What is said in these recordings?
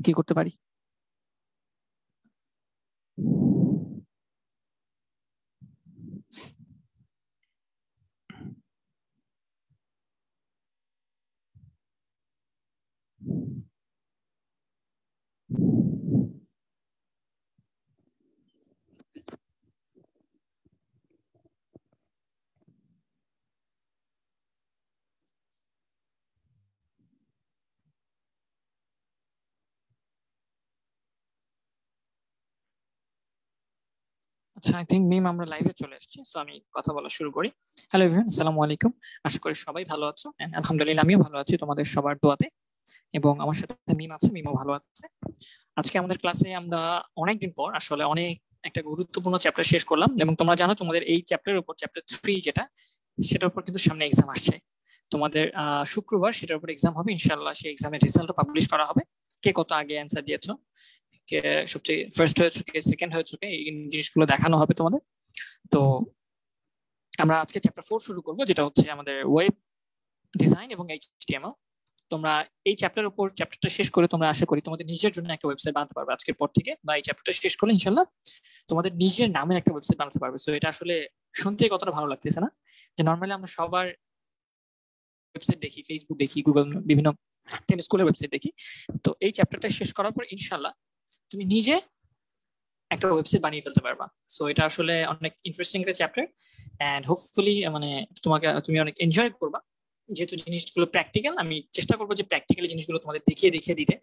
কি করতে পারি? আচ্ছা, আই থিঙ্ক মিম আমরা লাইভে চলে এসেছি, সো আমি কথা বলা শুরু করি। হ্যালো এভরিওয়ান, আসসালামু আলাইকুম। আশা করি সবাই ভালো আছো, এন্ড আলহামদুলিল্লাহ আমিও ভালো আছি তোমাদের সবার দোয়াতে। এবং আমার সাথে মিম আছে, মিমও ভালো আছে। আজকে আমাদের ক্লাসে আমরা অনেকদিন পর আসলে অনেক একটা গুরুত্বপূর্ণ চ্যাপ্টার শেষ করলাম, এবং তোমরা জানো তোমাদের এই চ্যাপ্টারের উপর, চ্যাপ্টার 3 যেটা, সেটার উপর কিন্তু সামনে এক্সাম আসছে তোমাদের। শুক্রবার সেটার উপর এক্সাম হবে ইনশাআল্লাহ। সেই এক্সামের রেজাল্ট পাবলিশ করা হবে, কে কত আগে অ্যান্সার দিয়েছো, কে সবচেয়ে ফার্স্ট হয়েছে, কে সেকেন্ড হয়েছে, কে এই জিনিসগুলো দেখানো হবে তোমাদের। তো আমরা আজকে চ্যাপ্টার 4 শুরু করব, যেটা হচ্ছে আমাদের ওয়েব ডিজাইন এবং এইচটিএমএল। তোমরা এই চ্যাপ্টারের উপর চ্যাপ্টারটা শেষ করে তোমরা আশা করি তোমাদের নিজের জন্য একটা ওয়েবসাইট বানাতে পারবে আজকের পর থেকে, বা এই চ্যাপ্টারটা শেষ করলে ইনশাআল্লাহ তোমাদের নিজের নামের একটা ওয়েবসাইট বানাতে পারবে। সো এটা আসলে শুনতে কতটা ভালো লাগতেছে না, যে নর্মালি আমরা সবার ওয়েবসাইট দেখি, ফেসবুক দেখি, গুগল, বিভিন্ন স্কুলের ওয়েবসাইট দেখি। তো এই চ্যাপ্টারটা শেষ করার পর ইনশাআল্লাহ তুমি নিজে একটা ওয়েবসাইট বানিয়ে ফেলতে পারবা। সো এটা আসলে অনেক ইন্টারেস্টিং একটা চ্যাপ্টার, এন্ড হোপফুলি মানে তুমি অনেক এনজয় করবা। যেহেতু জিনিসগুলো প্র্যাকটিক্যাল, আমি চেষ্টা করবো যে প্র্যাকটিক্যালি জিনিসগুলো তোমাদের দেখিয়ে দেখিয়ে দিতে।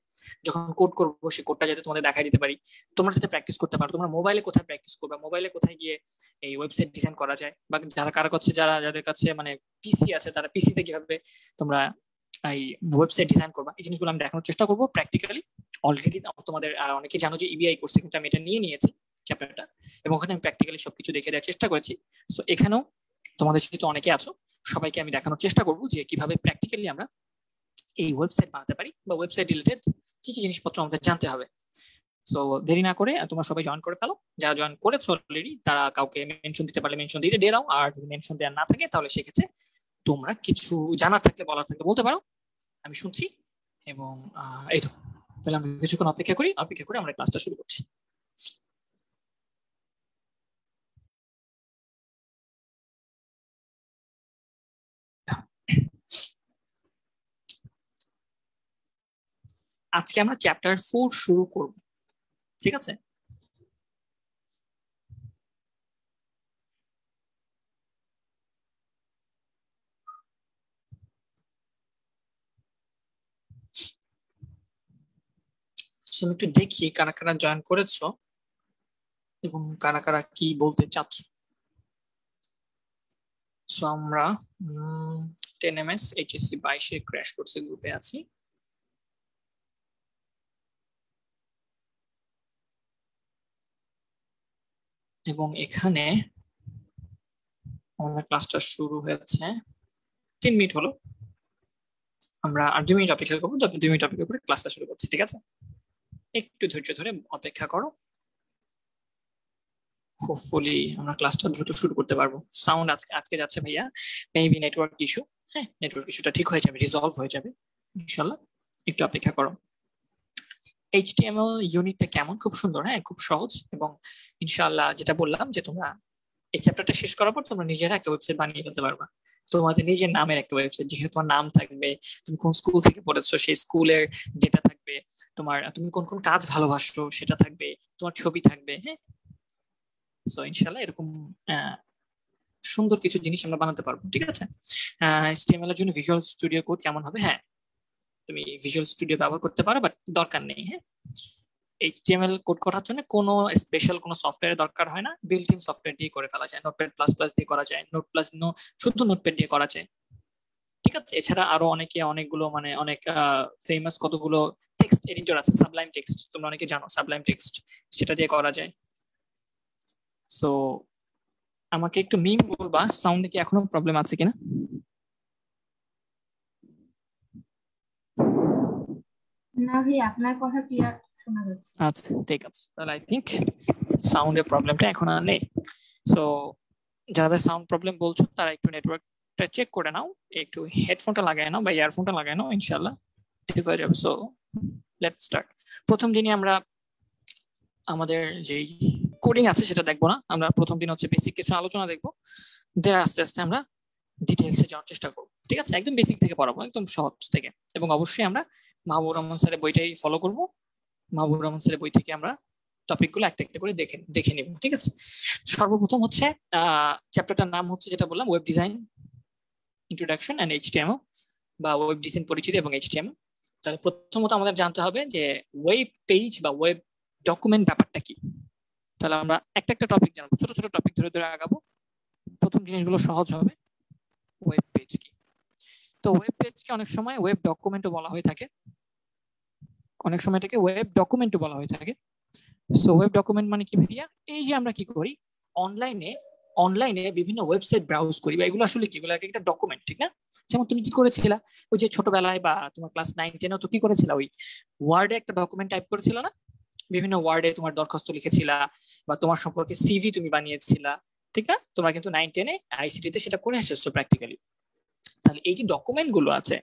যখন কোড করবো সেই কোডটা যাতে তোমাদের দেখাই দিতে পারি, তোমরা যাতে প্র্যাকটিস করতে পারো। তোমরা মোবাইলে কোথায় প্র্যাকটিস করবে, মোবাইলে কোথায় গিয়ে এই ওয়েবসাইট ডিজাইন করা যায়, বা যারা কারো কাছে, যাদের কাছে মানে পিসি আছে, তারা পিসিতে কিভাবে তোমরা এই ওয়েবসাইট ডিজাইন করবা, এই জিনিসগুলো আমি দেখানোর চেষ্টা করবো প্র্যাকটিক্যালি। অলরেডি তোমাদের অনেকে জানো যে ইবিআই কোর্সে কিন্তু আমি এটা নিয়ে নিয়েছি চ্যাপ্টারটা, এবং ওখানে আমি প্র্যাকটিক্যালি সবকিছু দেখে দেওয়ার চেষ্টা করেছি। সো এখানেও তোমাদের যেহেতু অনেকে আছো, সবাইকে আমি দেখানোর চেষ্টা করবো যে কিভাবে প্র্যাকটিক্যালি আমরা এই ওয়েবসাইট বানাতে পারি, বা ওয়েবসাইট রিলেটেড কি কি জিনিসপত্র আমাদের জানতে হবে। সো দেরি না করে তোমরা সবাই জয়েন করে ফেলো। যারা জয়েন করেছো অলরেডি তারা কাউকে মেনশন দিতে পারলে মেনশন দিয়ে দাও, আর যদি মেনশন দেওয়ার না থাকে তাহলে সেক্ষেত্রে তোমরা কিছু জানার থাকলে, বলার থাকলে বলতে পারো, আমি শুনছি। এবং এই তো, তাহলে আমরা কিছুক্ষণ অপেক্ষা করে আমরা ক্লাসটা শুরু করছি। আজকে আমরা চ্যাপ্টার 4 শুরু করব, ঠিক আছে? আমি একটু দেখি কারা কারা জয়েন করেছো এবং কারা কারা কি বলতে চাচ্ছ। সো আমরা 10ms HSC 22 ক্র্যাশ কোর্সে গ্রুপে আছি। এবং এখানে আমাদের ক্লাসটা শুরু হয়েছে, 3 মিনিট হলো। আমরা আর 2 মিনিট অপেক্ষা করবো, যখন 2 মিনিট অপেক্ষা করে ক্লাসটা শুরু করছি, ঠিক আছে? একটু ধৈর্য ধরে অপেক্ষা করো। হোপফুলি আমরা ক্লাসটা দ্রুত শুরু করতে পারবো। সাউন্ড আজকে আটকে যাচ্ছে ভাইয়া, মেবি নেটওয়ার্ক ইস্যু। হ্যাঁ, নেটওয়ার্ক ইস্যুটা ঠিক হয়ে যাবে, রিজলভ হয়ে যাবে ইনশাল্লাহ। একটু অপেক্ষা করো। এইচটিএমএল ইউনিটটা কেমন? খুব সুন্দর, হ্যাঁ, খুব সহজ। এবং ইনশাআল্লাহ যেটা বললাম যে তোমরা এই চ্যাপ্টারটা শেষ করার পর তোমরা নিজেরা একটা ওয়েবসাইট বানিয়ে ফেলতে পারবা, তোমাদের নিজের নামের একটা ওয়েবসাইট, যেখানে তোমার নাম থাকবে, তুমি কোন স্কুল থেকে পড়েছো সেই স্কুলের ডেটা থাকবে, তুমি কোন কোন কাজ ভালোবাসো সেটা থাকবে, তোমার ছবি থাকবে। হ্যাঁ, সো ইনশাআল্লাহ এরকম সুন্দর কিছু জিনিস আমরা বানাতে পারবো, ঠিক আছে? এইচটিএমএল এর জন্য ভিজুয়াল স্টুডিও কোড কেমন হবে? হ্যাঁ, তুমি ভিজুয়াল স্টুডিও ব্যবহার করতে পারো, বাট দরকার নেই। হ্যাঁ, এইচটিএমএল কোড করার জন্য কোনো স্পেশাল কোনো সফটওয়্যারের দরকার হয় না, বিল্ট ইন সফটওয়্যার দিয়ে করে ফেলা যায়। নোটপ্যাড প্লাস প্লাস দিয়ে করা যায়, শুধু নোটপ্যাড দিয়ে করা যায়, ঠিক আছে? এছাড়া আরো অনেকগুলো মানে অনেক ফেমাস কতগুলো টেক্সট এডিটর আছে, সাবলাইম টেক্সট, তোমরা অনেকে জানো সাবলাইম টেক্সট, সেটা দিয়ে করা যায়। সো আমাকে একটু মিম বলবা, সাউন্ডে কি এখনো প্রবলেম আছে কিনা? না ভাই, আপনার কথা ক্লিয়ার শোনা যাচ্ছে। আচ্ছা, ঠিক আছে, তাহলে আই থিংক সাউন্ডের প্রবলেমটা এখন আর নেই। সো যাদের সাউন্ড প্রবলেম বলছো তারা একটু নেটওয়ার্কটা চেক করে নাও, একটু হেডফোনটা লাগায় নাও বা ইয়ারফোনটা লাগায় নাও, ইনশাল্লাহ ঠিক হয়ে যাবে। So let's start. প্রথম দিনই আমরা আমাদের যে কোডিং আছে সেটা দেখবো না, আমরা প্রথম দিন হচ্ছে বেসিক কিছু আলোচনা দেখবো, দেন আস্তে আস্তে আমরা ডিটেইলসে যাওয়ার চেষ্টা করবো। ঠিক আছে, একদম বেসিক থেকে পড়াবো, একদম সহজ থেকে। এবং অবশ্যই আমরা মাহবুবুর রহমান স্যারের বইটাই ফলো করব। মাহবুবুর রহমান স্যারের বই থেকে আমরা টপিকগুলো একটা একটা করে দেখে নিব। ঠিক আছে, সর্বপ্রথম হচ্ছে চ্যাপ্টারটার নাম হচ্ছে যেটা বললাম web design introduction and HTML, বা ওয়েব ডিজাইন পরিচিতি এবং এইচটিএমএল। তাহলে প্রথমত আমাদের জানতে হবে যে ওয়েব পেজ বা ওয়েব ডকুমেন্ট ব্যাপারটা কি। তাহলে আমরা একটা একটা টপিক জানবো, ছোট ছোট টপিক ধরে ধরে আগাবো। প্রথম জিনিসগুলো সহজ হবে। ওয়েব পেজ কি? তো ওয়েব পেজকে অনেক সময় ওয়েব ডকুমেন্টও বলা হয়ে থাকে, অনেক সময় এটাকে ওয়েব ডকুমেন্টও বলা হয়ে থাকে। সো ওয়েব ডকুমেন্ট মানে কি ভাইয়া? এই যে আমরা কি করি, অনলাইনে বিভিন্ন ওয়েবসাইট ব্রাউজ করি, বা এগুলো আসলে কি, এগুলো একটা ডকুমেন্ট, ঠিক না? যেমন তুমি কি করেছিলা ওই যে ছোটবেলায় বা তোমার ক্লাস 9-10 তো কি করেছিলা, ওই ওয়ার্ডে একটা ডকুমেন্ট টাইপ করেছিল না? বিভিন্ন ওয়ার্ডে তোমার দরখাস্ত লিখেছিলা বা তোমার সম্পর্কে সিভি তুমি বানিয়েছিলা, ঠিক না? তোমরা কিন্তু 9-10 আইসিটি তে সেটা করে এসেছো প্র্যাকটিক্যালি। তাহলে এই যে ডকুমেন্ট গুলো আছে,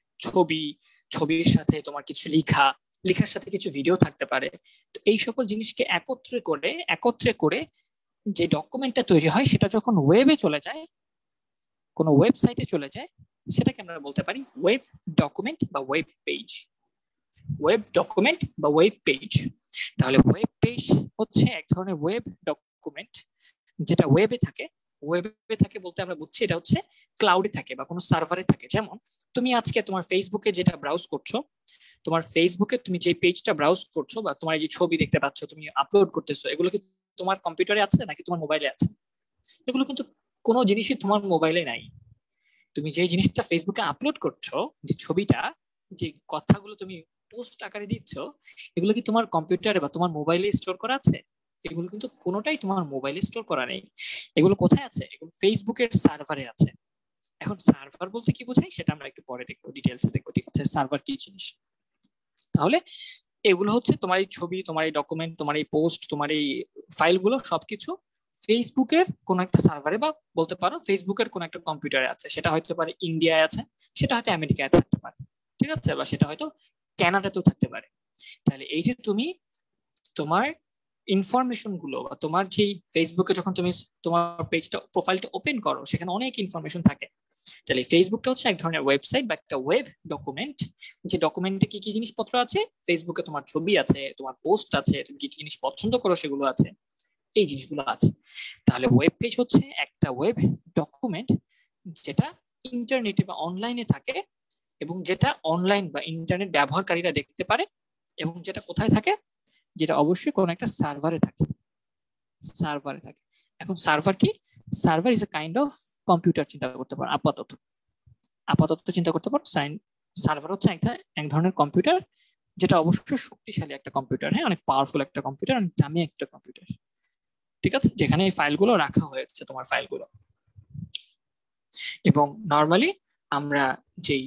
ছবির সাথে তোমার কিছু লেখার সাথে কিছু ভিডিও থাকতে পারে, তো এই সকল জিনিসকে একত্রে করে যে ডকুমেন্টটা তৈরি হয়, সেটা যখন ওয়েবে চলে যায়, কোনো ওয়েবসাইটে চলে যায়, সেটাকে আমরা বলতে পারি ওয়েব ডকুমেন্ট বা ওয়েব পেজ। ওয়েব ডকুমেন্ট বা ওয়েব পেজ। তাহলে ওয়েব পেজ হচ্ছে এক ধরনের ওয়েব ডকুমেন্ট যেটা ওয়েবে থাকে বলতে আমরা বুঝছি এটা হচ্ছে ক্লাউডে থাকে বা কোনো সার্ভারে থাকে। যেমন তুমি আজকে তোমার ফেসবুকে যেটা ব্রাউজ করছো, তোমার ফেসবুকে তুমি যে পেজটা ব্রাউজ করছো বা তোমার যে ছবি দেখতে পাচ্ছ তুমি আপলোড করতেছো, এগুলো কি তোমার কম্পিউটারে আছে নাকি তোমার মোবাইলে আছে? এগুলো কিন্তু কোনো জিনিসই তোমার মোবাইলে নাই। তুমি যে জিনিসটা ফেসবুকে আপলোড করছো, যে ছবিটা, যে কথাগুলো তুমি পোস্ট আকারে দিচ্ছ, এগুলো কি তোমার কম্পিউটারে বা তোমার মোবাইলে স্টোর করা আছে? এগুলো কিন্তু কোনোটাই তোমার মোবাইলে স্টোর করা নেই। এগুলো কোথায় আছে? এগুলো ফেসবুকের সার্ভারে আছে। এখন সার্ভার বলতে কি বোঝায় সেটা আমরা একটু পরে দেখবো, ডিটেইলসে দেখবো। ঠিক আছে, সার্ভার কি জিনিস। তাহলে এগুলো হচ্ছে তোমার এই ছবি, তোমার এই ডকুমেন্ট, তোমার এই পোস্ট, তোমার এই ফাইলগুলো সবকিছু ফেসবুকের কোন একটা সার্ভারে বা বলতে পারো ফেসবুকের কোন একটা কম্পিউটারে আছে। সেটা হয়তো পারে ইন্ডিয়ায় আছে, সেটা হয়তো আমেরিকায় থাকতে পারে, ঠিক আছে, বা সেটা হয়তো কানাডাতেও থাকতে পারে। তাহলে এই যে তুমি তোমার ইনফরমেশন গুলো বা তোমার যে ফেসবুকে যখন তুমি তোমার পেজটা প্রোফাইলটা ওপেন করো, সেখানে অনেক ইনফরমেশন থাকে। তাহলে ফেসবুকটা হচ্ছে এক ধরনের ওয়েবসাইট বা একটা ওয়েব ডকুমেন্ট, যে ডকুমেন্টে কি কি জিনিসপত্র আছে, ফেসবুকে তোমার ছবি আছে, তোমার পোস্ট আছে, তুমি কি কি জিনিস পছন্দ করো সেগুলো আছে, এই জিনিসগুলো আছে। তাহলে ওয়েব পেজ হচ্ছে একটা ওয়েব ডকুমেন্ট যেটা ইন্টারনেটে বা অনলাইনে থাকে, এবং যেটা অনলাইন বা ইন্টারনেট ব্যবহারকারীরা দেখতে পারে, এবং যেটা কোথায় থাকে, যেটা অবশ্যই কোনো একটা সার্ভারে থাকে। এখন সার্ভার কি? Server is a kind of computer চিন্তা করতে পারো, আপাতত চিন্তা করতে পারো। সার্ভার হচ্ছে এক ধরনের কম্পিউটার, যেটা অবশ্যই শক্তিশালী একটা কম্পিউটার, হ্যাঁ, অনেক পাওয়ারফুল একটা কম্পিউটার, অনেক দামি একটা কম্পিউটার, ঠিক আছে, যেখানে এই ফাইলগুলো রাখা হয়েছে, তোমার ফাইলগুলো। এবং নর্মালি আমরা যেই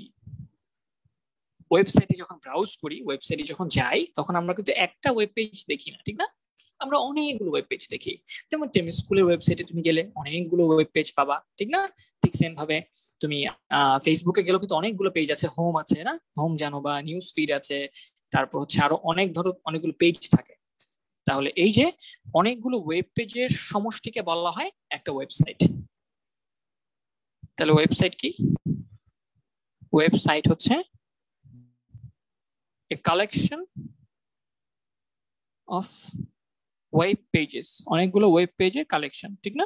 ওয়েবসাইটে যখন ব্রাউজ করি, ওয়েবসাইটে যখন যাই, তখন আমরা কিন্তু একটা ওয়েব পেজ দেখি না, ঠিক না? আমরা অনেকগুলো ওয়েব পেজ দেখি। যেমন টেমিস স্কুলের ওয়েবসাইটে তুমি গেলে অনেকগুলো ওয়েব পেজ পাবা, ঠিক না? ঠিক সেম ভাবে তুমি ফেসবুকে গেলেও কিন্তু অনেকগুলো পেজ আছে, হোম আছে না, হোম জানো, বা নিউজ ফিড আছে, তারপর হচ্ছে আরো অনেকগুলো পেজ থাকে। তাহলে এই যে অনেকগুলো ওয়েব পেজের সমষ্টিকে বলা হয় একটা ওয়েবসাইট। তাহলে ওয়েবসাইট কি? ওয়েবসাইট হচ্ছে a collection of web pages, অনেকগুলো ওয়েব পেজের কালেকশন, ঠিক না?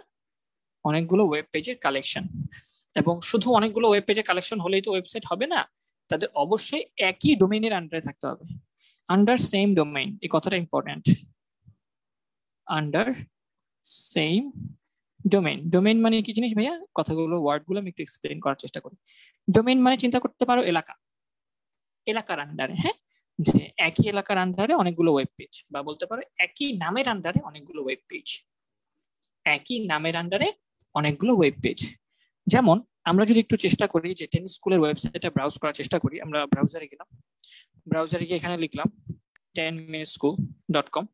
অনেকগুলো ওয়েব পেজের কালেকশন। এবং শুধু অনেকগুলো ওয়েব পেজের কালেকশন হলেই তো ওয়েবসাইট হবে না, তাদের অবশ্যই একই ডোমেইনের আন্ডারে থাকতে হবে। আন্ডার সেম ডোমেইন, এই কথাটা ইম্পর্টেন্ট। আন্ডার সেম ডোমেইন মানে কি জিনিস ভাইয়া? কথাগুলো ওয়ার্ডগুলো আমি একটু এক্সপ্লেইন করার চেষ্টা করি। ডোমেইন মানে চিন্তা করতে পারো এলাকার আন্ডারে, হ্যাঁ, যে একই এলাকার আন্ডারে অনেকগুলো ওয়েব পেজ, বা বলতে পারো একই নামের আন্ডারে অনেকগুলো ওয়েব পেজ। একই নামের আন্ডারে অনেকগুলো ওয়েব পেজ। যেমন আমরা যদি একটু চেষ্টা করি যে টেনিস স্কুলের ওয়েবসাইটটা ব্রাউজ করার চেষ্টা করি, আমরা ব্রাউজারে গেলাম, ব্রাউজারে গিয়ে এখানে লিখলাম 10minuteschool.com।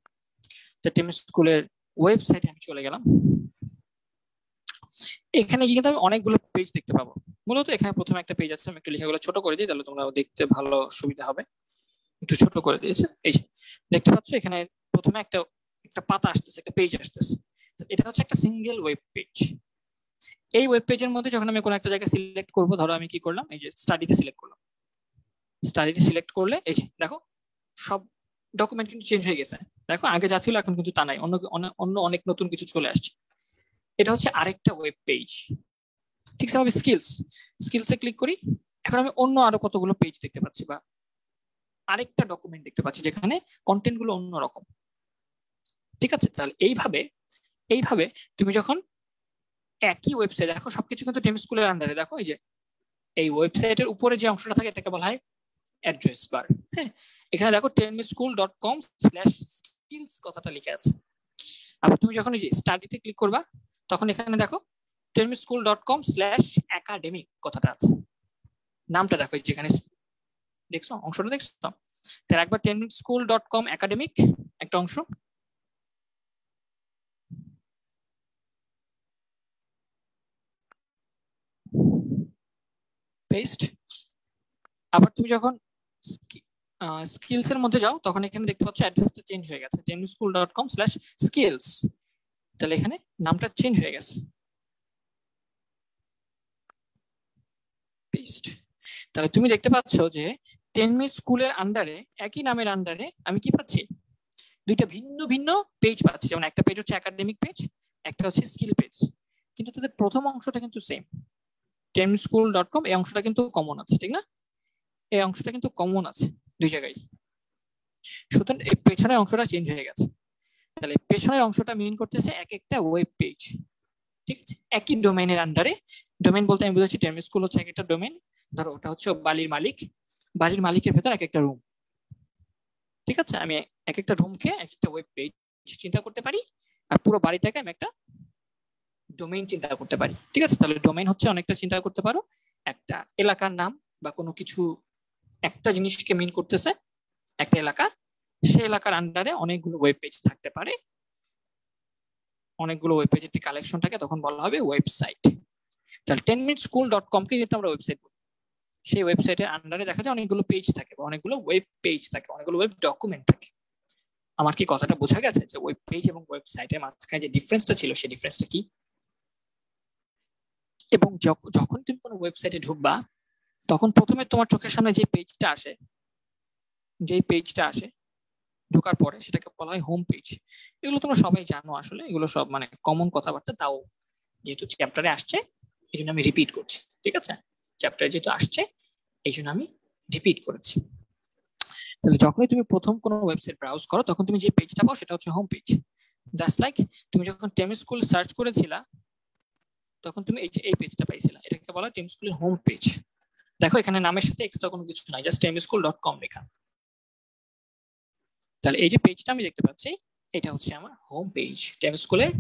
তো টেনিস স্কুলের ওয়েবসাইটে আমি চলে গেলাম। এখানে গিয়ে কিন্তু আমি অনেকগুলো পেজ দেখতে পাবো। মূলত এখানে প্রথমে একটা পেজ আছে, আমি একটু লেখাগুলো ছোট করে দিই, তাহলে তোমরা দেখতে ভালো সুবিধা হবে। একটু ছোট করে দিয়েছে। এই যে দেখতে পাচ্ছ এখানে প্রথমে একটা একটা পাতা আসতেছে, একটা পেজ আসতেছে। এটা হচ্ছে একটা সিঙ্গেল ওয়েব পেজ। এই ওয়েব পেজের মধ্যে যখন আমি কোনো একটা জায়গা সিলেক্ট করব, ধরো আমি কি করলাম, এই যে স্টাডিতে সিলেক্ট করলাম। স্টাডিতে সিলেক্ট করলে এই যে দেখো সব ডকুমেন্ট কিন্তু চেঞ্জ হয়ে গেছে। দেখো আগে যা ছিল এখন কিন্তু তা নাই, অন্য অন্য অনেক নতুন কিছু চলে আসছে। এটা হচ্ছে আরেকটা ওয়েব পেজ। ঠিক আছে, আমি স্কিলসে ক্লিক করি। এখন আমি অন্য আরো কতগুলো পেজ দেখতে পাচ্ছি, বা আরেকটা ডকুমেন্ট দেখতে পাচ্ছি যেখানে কন্টেন্ট গুলো অন্যরকম। ঠিক আছে, তাহলে এইভাবে তুমি যখন একই ওয়েবসাইট, দেখো সবকিছু কিন্তু টেম স্কুলের আন্ডারে। দেখো এই যে এই ওয়েবসাইটের উপরে যে অংশটা থাকে এটাকে বলা হয় অ্যাড্রেস বার। হ্যাঁ, এখানে দেখো tenmyschool.com/skills কথাটা লিখে আছে। আবার তুমি যখন এই যে স্টাডিতে ক্লিক করবা তখন এখানে দেখো tenmyschool.com/academic কথাটা আছে। নামটা দেখো যেখানে দেখছো, অংশটা দেখছো। তার একবার tenmyschool.com academic একটা অংশ, পেস্ট। আবার তুমি যখন স্কিলস এর মধ্যে যাও তখন এখানে দেখতে পাচ্ছ অ্যাড্রেসটা চেঞ্জ হয়ে গেছে, tenmyschool.com/skills। তাহলে এখানে নামটা চেঞ্জ হয়ে গেছে, পেস্ট। তাহলে তুমি দেখতে পাচ্ছ যে টেনমি স্কুলের আন্ডারে, একই নামের আন্ডারে আমি কি পাচ্ছি, দুইটা ভিন্ন ভিন্ন পেজ পাচ্ছি। যেমন একটা পেজ হচ্ছে একাডেমিক পেজ, একটা হচ্ছে স্কিল পেজ, কিন্তু তাদের প্রথম অংশটা কিন্তু সেম। tenmyschool.com এই অংশটা কিন্তু কমন আছে, ঠিক না? এই অংশটা কিন্তু কমন আছে দুই জায়গায়। সুতরাং এই পেছনের অংশটা চেঞ্জ হয়ে গেছে। তাহলে পেছনের অংশটা মিন করতেছে এক একটা ওয়েব পেজ। ঠিক আছে, একই ডোমেইনের আন্ডারে। ডোমেইন বলতে আমি বুঝাচ্ছি টেম স্কুল হচ্ছে এক একটা ডোমেইন। ধরো ওটা হচ্ছে বালির মালিক, বাড়ির মালিকের ভেতর এক একটা রুম। ঠিক আছে, আমি এক একটা রুমকে এক একটা ওয়েব পেজ চিন্তা করতে পারি, আর পুরো বাড়িটাকে আমি একটা ডোমেইন চিন্তা করতে পারি। ঠিক আছে, তাহলে ডোমেইন হচ্ছে অনেকটা চিন্তা করতে পারো একটা এলাকার নাম বা কোনো কিছু, একটা জিনিসকে মিন করতেছে একটা এলাকা। সেই এলাকার আন্ডারে অনেকগুলো ওয়েব পেজ থাকতে পারে, অনেকগুলো ওয়েব পেজের কালেকশনটাকে তখন বলা হবে ওয়েবসাইট। তাহলে tenmyschool.com কে যেটা আমরা ওয়েবসাইট বলি, সেই ওয়েবসাইটের আন্ডারে দেখা যায় অনেকগুলো পেজ থাকে, বা অনেকগুলো ওয়েব পেজ থাকে, অনেকগুলো ওয়েব ডকুমেন্ট থাকে। আমার কি কথাটা বোঝা গেছে যে ওয়েব পেজ এবং ওয়েবসাইটের মাঝখানে যে ডিফারেন্সটা ছিল সেই ডিফারেন্সটা কি? এবং যখন তুমি কোনো ওয়েবসাইটে ঢুকবা তখন প্রথমে তোমার চোখের সামনে যে পেজটা আসে ঢোকার পরে সেটাকে বলা হয় হোম পেজ। এগুলো তোমরা সবাই জানো, আসলে এগুলো সব মানে কমন কথাবার্তা। তাও যেহেতু চ্যাপ্টারে আসছে এই জন্য আমি রিপিট করছি। ঠিক আছে, চ্যাপ্টারে যেহেতু আসছে এই জন্য আমি রিপিট করেছি। তাহলে যখনই তুমি প্রথম কোনো ওয়েবসাইট ব্রাউজ করো তখন তুমি যে পেজটা পাও সেটা হচ্ছে হোম পেজ। জাস্ট লাইক তুমি যখন টেম স্কুল সার্চ করেছিলা তখন তুমি এই পেজটা পাইছিলা, এটাকে বলা হয় টেম স্কুলের হোম পেজ। দেখো এখানে নামের সাথে এক্সট্রা কোনো কিছু নাই, জাস্ট tenmyschool.com লেখা। তাহলে এই যে পেজটা আমি দেখতে পাচ্ছি এটা হচ্ছে আমার হোম পেজ, টেম স্কুলের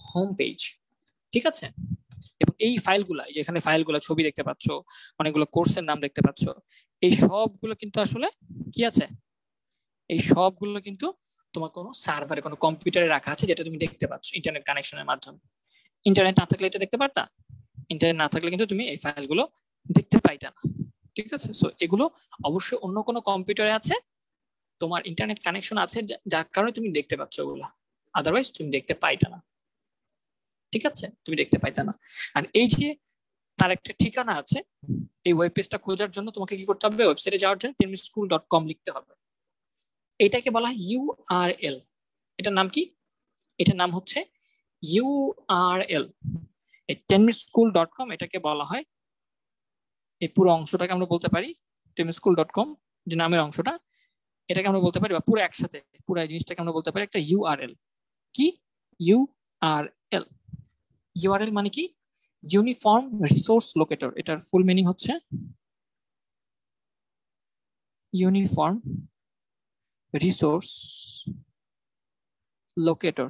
হোম পেজ। ঠিক আছে, এবং এই ফাইলগুলা, এই যে এখানে ফাইলগুলা ছবি দেখতে পাচ্ছ, অনেকগুলো কোর্সের নাম দেখতে পাচ্ছ, এই সবগুলো কিন্তু আসলে কি আছে, এই সবগুলো কিন্তু তোমার কোনো সার্ভারে, কোনো কম্পিউটারে রাখা আছে, যেটা তুমি দেখতে পাচ্ছ ইন্টারনেট কানেকশনের মাধ্যমে। ইন্টারনেট না থাকলে এটা দেখতে পারতা, ইন্টারনেট না থাকলে কিন্তু তুমি এই ফাইলগুলো দেখতে পাইতা না। ঠিক আছে, সো এগুলো অবশ্যই অন্য কোনো কম্পিউটারে আছে, তোমার ইন্টারনেট কানেকশন আছে যার কারণে তুমি দেখতে পাচ্ছ ওগুলো, আদারওয়াইজ তুমি দেখতে পাইতা না। ঠিক আছে, তুমি দেখতে পাইতা না। আর এই যে তার একটা ঠিকানা আছে, এই ওয়েব পেজটা খোঁজার জন্য তোমাকে কি করতে হবে, ওয়েবসাইটে যাওয়ার জন্য tenmyschool.com লিখতে হবে। এটাকে বলা হয় ইউআরএল। এটার নাম কি? এটার নাম হচ্ছে ইউআরএল। এই tenmyschool.com এটাকে বলা হয়, এই পুরো অংশটাকে আমরা বলতে পারি tenmyschool.com যে নামের অংশটা, এটাকে আমরা বলতে পারি, বা পুরো একসাথে পুরো জিনিসটাকে আমরা বলতে পারি একটা ইউআরএল। কি? ইউআরএল। ইউআরএল মানে কি? Uniform resource locator. এটার ফুল মিনিং হচ্ছে ইউনিফর্ম রিসোর্স লোকেটর,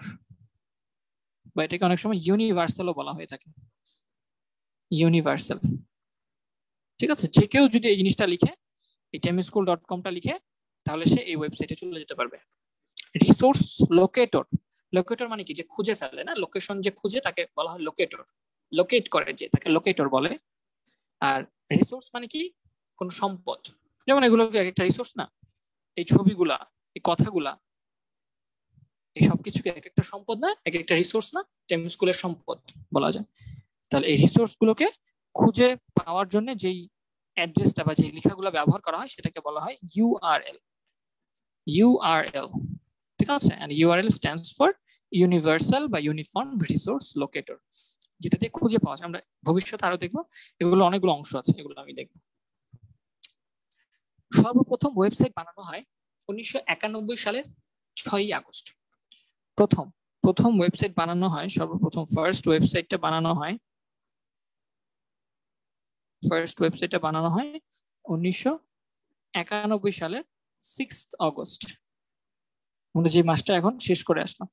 বা এটাকে অনেক সময় ইউনিভার্সালও বলা হয়ে থাকে, ইউনিভার্সাল। ঠিক আছে, যে কেউ যদি এই জিনিসটা লিখে, এই tenmyschool.com লিখে, তাহলে সে এই ওয়েবসাইটে চলে যেতে পারবে। রিসোর্স লোকেটর, লোকেটর মানে কি? যে খুঁজে ফেলে, না লোকেশন যে খুঁজে তাকে বলা হয় লোকেটর, লোকেট করে যে তাকে লোকেটর বলে। আর রিসোর্স মানে কি? কোন সম্পদ, যেমন এগুলো একটা রিসোর্স না, এই ছবিগুলা, এই কথাগুলা, এই সবকিছুকে এক একটা সম্পদ না, এক একটা রিসোর্স না, টেম স্কুলের সম্পদ বলা যায়। তাহলে এই রিসোর্স গুলোকে খুঁজে পাওয়ার জন্য যেই অ্যাড্রেসটা বা যে লেখাগুলো ব্যবহার করা হয় সেটাকে বলা হয় ইউআরএল। ইউআরএল, ঠিক আছে? And URL stands for universal বা ইউনিফর্ম রিসোর্স লোকেটর, যেটা দিয়ে খুঁজে পাওয়া যায়। আমরা ভবিষ্যতে আরো দেখবো, এগুলো অনেকগুলো অংশ আছে, এগুলো আমি দেখবো। সর্বপ্রথম ওয়েবসাইট বানানো হয় 1991 সালের 6ই আগস্ট। প্রথম ওয়েবসাইট বানানো হয়, সর্বপ্রথম ফার্স্ট ওয়েবসাইটটা বানানো হয় 1991 সালের 6 আগস্ট। আমরা যে মাসটা এখন শেষ করে আসলাম,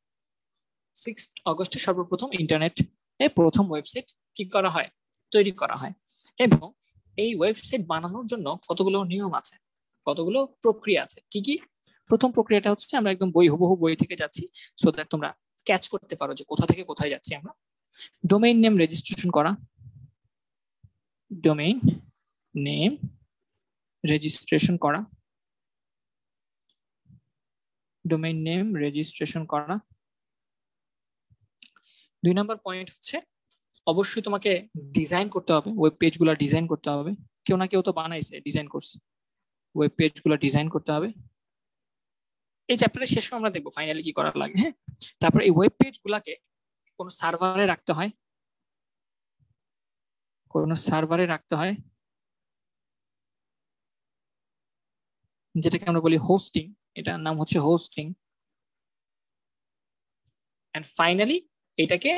6 আগস্টে সর্বপ্রথম ইন্টারনেট প্রথম ওয়েবসাইট কি করা হয়, তৈরি করা হয়। এবং এই ওয়েবসাইট বানানোর জন্য কতগুলো নিয়ম আছে, কতগুলো প্রক্রিয়া আছে। কি কি? প্রথম প্রক্রিয়াটা হচ্ছে, আমরা একদম হুবহু বই থেকে যাচ্ছি সো দ্যাট তোমরা ক্যাচ করতে পারো যে কোথা থেকে কোথায় যাচ্ছি আমরা। ডোমেইন নেম রেজিস্ট্রেশন করা, ডোমেইন নেম রেজিস্ট্রেশন করা, ডোমেইন নেম রেজিস্ট্রেশন করা। 2 নম্বর পয়েন্ট হচ্ছে, অবশ্যই তোমাকে ডিজাইন করতে হবে, ওয়েব পেজগুলো ডিজাইন করতে হবে। কেউ না কেউ তো বানাইছে, ডিজাইন করছে, ওয়েব পেজগুলো ডিজাইন করতে হবে। এই চ্যাপ্টারের শেষে আমরা দেখবো ফাইনালি কি করা লাগে। হ্যাঁ, তারপর এই ওয়েব পেজগুলোকে কোন সার্ভারে রাখতে হয়, কোন সার্ভারে রাখতে হয়, যেটাকে আমরা বলি হোস্টিং, এটার নাম হচ্ছে হোস্টিং। এন্ড ফাইনালি এটাকে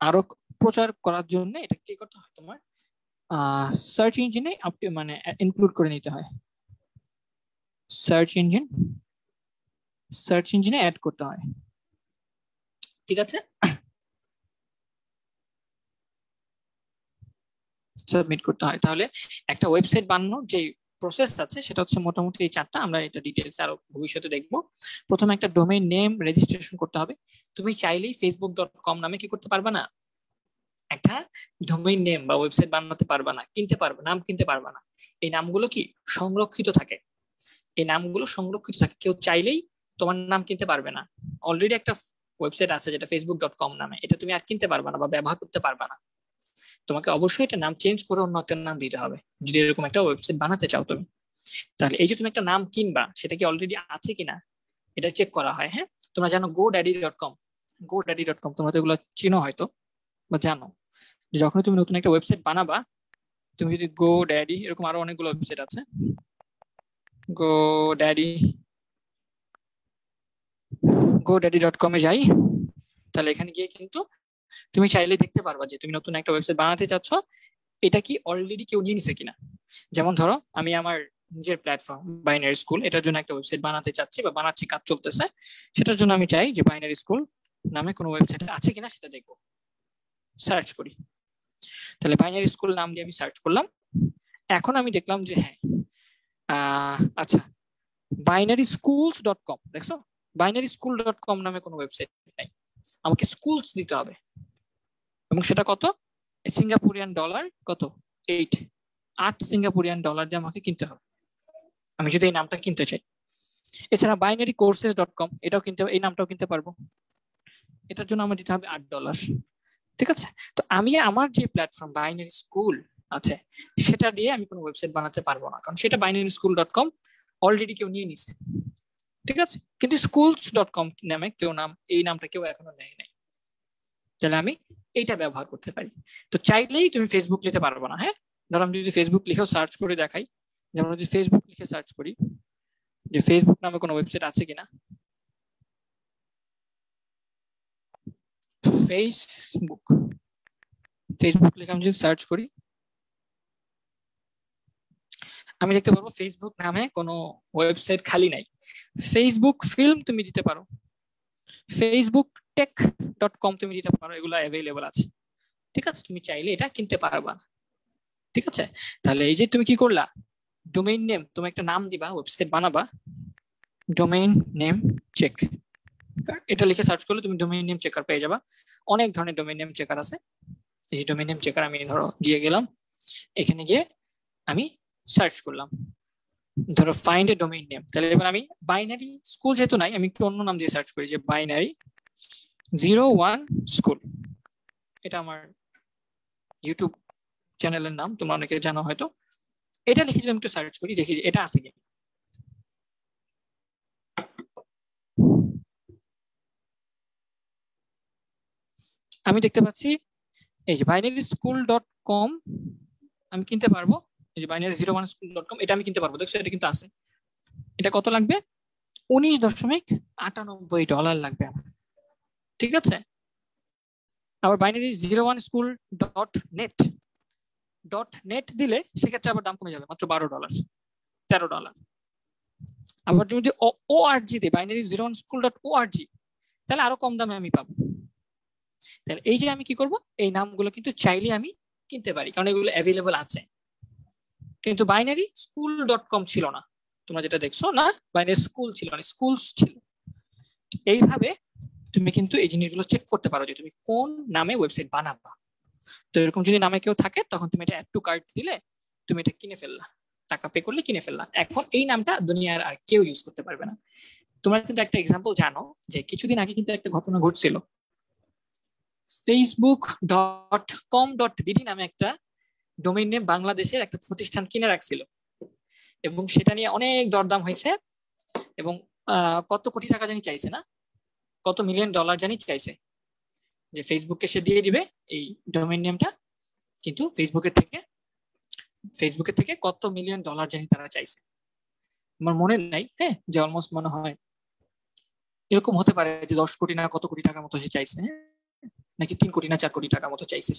আরো প্রচার করার জন্য এটা কি করতে হয়, তোমার সার্চ ইঞ্জিনে মানে ইনক্লুড করে নিতে হয়, সার্চ ইঞ্জিনে অ্যাড করতে হয়। ঠিক আছে, সাবমিট করতে হয়। তাহলে একটা ওয়েবসাইট বানানোর যে প্রসেস আছে সেটা হচ্ছে মোটামুটি এই 4টা। আমরা এটা ডিটেইলস আরো ভবিষ্যতে দেখবো। প্রথমে একটা ডোমেইন নেম রেজিস্ট্রেশন করতে হবে। তুমি চাইলেই facebook.com নামে কি করতে পারবা না, একটা ডোমেইন নেম বা ওয়েবসাইট বানাতে পারবা না, কিনতে পারবে, নাম কিনতে পারবা না। এই নামগুলো কি সংরক্ষিত থাকে, এই নামগুলো সংরক্ষিত থাকে, কেউ চাইলেই তোমার নাম কিনতে পারবে না। অলরেডি একটা ওয়েবসাইট আছে যেটা facebook.com নামে, এটা তুমি আর কিনতে পারবা না বা ব্যবহার করতে পারবা না। তোমাকে অবশ্যই এটা নাম চেঞ্জ করে অন্য একটা নাম দিতে হবে যদি এরকম একটা ওয়েবসাইট বানাতে চাও তুমি। তাহলে এই যে তুমি একটা নাম কিনবা, সেটা কি অলরেডি আছে কিনা এটা চেক করা হয়। হ্যাঁ, তোমরা জানো godaddy.com, তোমরা তো এগুলো চিনো হয়তো বা জানো। যখন তুমি নতুন একটা ওয়েবসাইট বানাবা, তুমি যদি GoDaddy, এরকম আরো অনেকগুলো ওয়েবসাইট আছে, godaddy.com এ যাই, তাহলে এখানে গিয়ে কিন্তু তুমি চাইলে দেখতে পারবা যে তুমি নতুন একটা ওয়েবসাইট বানাতে চাচ্ছ, এটা কি অলরেডি কেউ নিয়ে নিছে কিনা। যেমন ধরো আমি আমার নিজের প্ল্যাটফর্ম বাইনারি স্কুল, এটার জন্য একটা ওয়েবসাইট বানাতে চাচ্ছি বা বানাচ্ছি, কাজ চলতেছে। সেটার জন্য আমি চাই যে বাইনারি স্কুল নামে কোনো ওয়েবসাইট আছে কিনা সেটা দেখবো, সার্চ করি। তাহলে বাইনারি স্কুল নাম দিয়ে আমি সার্চ করলাম। এখন আমি দেখলাম যে হ্যাঁ, আচ্ছা, binaryschools.com, দেখছো binarySchool.com নামে কোনো ওয়েবসাইট নাই, আমাকে স্কুলস দিতে হবে। এবং সেটা কত, সিঙ্গাপুরিয়ান ডলার, কত, 8 সিঙ্গাপুরিয়ান ডলার দিয়ে আমাকে কিনতে হবে আমি যদি এই নামটা কিনতে চাই। এছাড়া binarycourses.com, এটাও কিনতে, এই নামটাও কিনতে পারবো, এটার জন্য আমার দিতে হবে $8। ঠিক আছে, তো আমি আমার যে প্ল্যাটফর্ম বাইনারি স্কুল আছে সেটা দিয়ে আমি কোনো ওয়েবসাইট বানাতে পারবো না, কারণ সেটা binarySchool.com অলরেডি কেউ নিয়ে নিছে। ঠিক আছে, কিন্তু schools.com নামে কেউ এই নামটা কেউ এখনো নেয় নাই, তাহলে আমি এইটা ব্যবহার করতে পারি। তো চাইলেই তুমি ফেসবুক লিখতে পারবো না। হ্যাঁ, ধরো আমি যদি ফেসবুক লিখেও সার্চ করে দেখাই, যেমন যদি ফেসবুক লিখে সার্চ করি যে ফেসবুক নামে কোনো ওয়েবসাইট আছে কিনা, ফেসবুক লিখে আমি যদি সার্চ করি, আমি দেখতে পারবো ফেসবুক নামে কোনো ওয়েবসাইট খালি নাই। ফেসবুক ফিল্ম তুমি দিতে পারো, facebooktech.com তুমি দিতে পারো, এগুলো অ্যাভেলেবল আছে। ঠিক আছে, তুমি চাইলে এটা কিনতে পারবা। ঠিক আছে, তাহলে এই যে তুমি কি করলা, ডোমেইন নেম, তুমি একটা নাম দিবা, ওয়েবসাইট বানাবা, ডোমেইন নেম চেক, এটা লিখে সার্চ করলে তুমি ডোমেইন নেম চেকার পেয়ে যাবা। অনেক ধরনের ডোমেইন নেম চেকার আছে। এই যে ডোমেইন নেম চেকার, আমি ধরো গিয়ে গেলাম, এখানে গিয়ে আমি সার্চ করলাম ধরো ফাইন্ড এ ডোমেইন নেম, তাহলে এবার আমি বাইনারি স্কুল যেহেতু নাই, আমি একটু অন্য নাম দিয়ে সার্চ করি, যে বাইনারি 01 স্কুল, এটা আমার ইউটিউব চ্যানেলের নাম, তোমরা অনেকে জানো হয়তো। এটা লিখে যদি আমি একটু সার্চ করি, দেখি যে এটা আছে কি। আমি দেখতে পাচ্ছি এই যে বাইনারি স্কুল ডট কম আমি কিনতে পারবো, এই যে বাইনারি 01 স্কুল ডট কম, এটা আমি কিনতে পারবো, দেখছো এটা কিন্তু আছে। এটা কত লাগবে? $19.98 লাগবে আমার, ঠিক আছে। আবার বাইনারি 01 স্কুল ডট নেট দিলে সেক্ষেত্রে আবার দাম কমে যাবে, মাত্র $12, $13। আবার যদি ওআরজি দিই, বাইনারি 01 স্কুল ডট ওআরজি, তাহলে আরো কম দামে আমি পাবো। তাহলে এই যে আমি কি করব, এই নামগুলো কিন্তু চাইলে আমি কিনতে পারি, কারণ এগুলো অ্যাভেলেবল আছে। কিন্তু বাইনারি স্কুল ডট কম ছিল না, তোমরা যেটা দেখছো না, বাইনারি স্কুল ছিল না, স্কুলস ছিল। এইভাবে তুমি কিন্তু এই জিনিসগুলো চেক করতে পারো যে তুমি কোন নামে ওয়েবসাইট বানাবা। তো এরকম যদি নামে কেউ থাকে, তখন তুমি এটা অ্যাড টু কার্ট দিলে তুমি এটা কিনে ফেললা, টাকা পে করলে কিনে ফেললা। এখন এই নামটা দুনিয়ার আর কেউ ইউজ করতে পারবে না। তোমরা কিন্তু একটা এক্সাম্পল জানো যে কিছুদিন আগে কিন্তু একটা ঘটনা ঘটছিল, facebook.com.bd নামে একটা ডোমেইন নেম বাংলাদেশের একটা প্রতিষ্ঠান কিনে রাখছিল, এবং সেটা নিয়ে অনেক দরদাম হয়েছে, এবং কত কোটি টাকা জানি চাইছে না, কত $1 মিলিয়ন জানি চাইছে, যে ফেসবুককে সে দিয়ে দিবে এই ডোমেইন নেমটা। কিন্তু ফেসবুকের থেকে কত $1 মিলিয়ন জানি তারা চাইছে, আমার মনে নাই, হ্যাঁ, যে অলমোস্ট মনে হয় এরকম হতে পারে যে 10 কোটি না কত কোটি টাকার মতো সে চাইছে, নাকি 3 কোটি না 4 কোটি টাকার মতো চাইছে।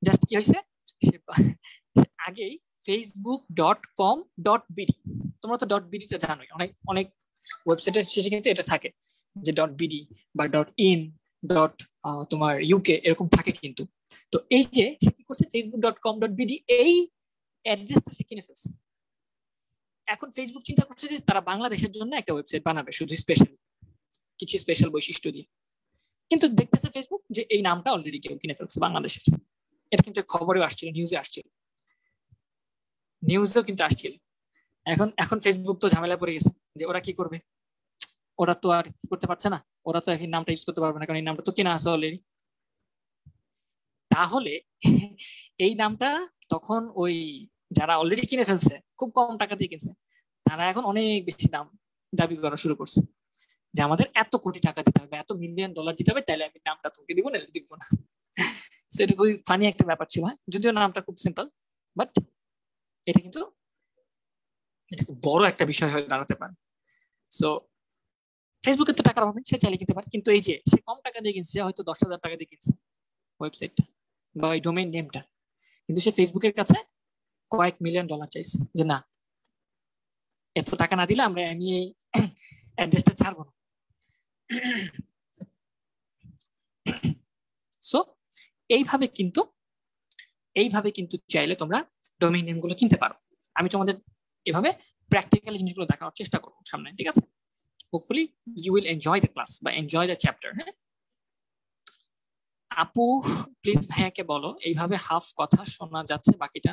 জাস্ট কি হয়েছে, সে আগেই facebook.com.bd, তোমরা তো .bd টা জানোই, অনেক অনেক ওয়েবসাইটের শেষে কিন্তু এটা থাকে, যে .bd বা .in তোমার ইউকে এরকম থাকে কিন্তু। তো এই যে সে কি করছে, facebook.com.bd এই অ্যাড্রেসটা সে কিনে ফেলছে। এখন ফেসবুক চিন্তা করছে যে তারা বাংলাদেশের জন্য একটা ওয়েবসাইট বানাবে, শুধু স্পেশাল কিছু স্পেশাল বৈশিষ্ট্য দিয়ে। কিন্তু দেখতেছে ফেসবুক যে এই নামটা অলরেডি কেউ কিনে ফেলছে বাংলাদেশের। এটা কিন্তু খবরেও আসছিল, নিউজেও কিন্তু আসছিল। এখন ফেসবুক তো ঝামেলা পড়ে গেছে যে ওরা কি করবে, ওরা তো আর করতে পারছে না, ওরা তো এই নামটা ইউজ করতে পারবে না, কারণ এই নামটা তো কেনা আছে অলরেডি। তাহলে এই নামটা তখন ওই যারা অলরেডি কিনে ফেলছে, খুব কম টাকা দিয়ে কিনছে, তারা এখন অনেক বেশি দাম দাবি করা শুরু করছে, যে আমাদের এত কোটি টাকা দিতে হবে, এত $1 মিলিয়ন দিতে হবে, তাহলে আমি নামটা তোমাকে দিব না, দিব না। সেটা খুবই ফানি একটা ব্যাপার ছিল, যদিও নামটা খুব সিম্পল, বাট এটা কিন্তু এটা খুব বড় একটা বিষয় হয়ে দাঁড়াতে পারে। সো ফেসবুকের তো টাকার অভাবে সে চাইলে কিনতে পারে, কিন্তু এই যে সে কম টাকা দিয়ে কিনছে, হয়তো 10,000 টাকা দিয়ে কিনছে ওয়েবসাইটটা বা ওই ডোমেইন নেমটা, কিন্তু সে ফেসবুকের কাছে কয়েক $1 মিলিয়ন চাইছে, যে না, এত টাকা না দিলে আমি এই অ্যাড্রেসটা ছাড়বো না। সো এইভাবে কিন্তু চাইলে তোমরা ডোমেইন নেম গুলো কিনতে পারো। আমি তোমাদের এভাবে প্র্যাকটিক্যালি জিনিসগুলো দেখানোর চেষ্টা করবো সামনে, ঠিক আছে? Hopefully you will enjoy the class বা এনজয় দ্য চ্যাপ্টার। হ্যাঁ আপু, প্লিজ ভাইয়াকে বলো, এইভাবে হাফ কথা শোনা যাচ্ছে, বাকিটা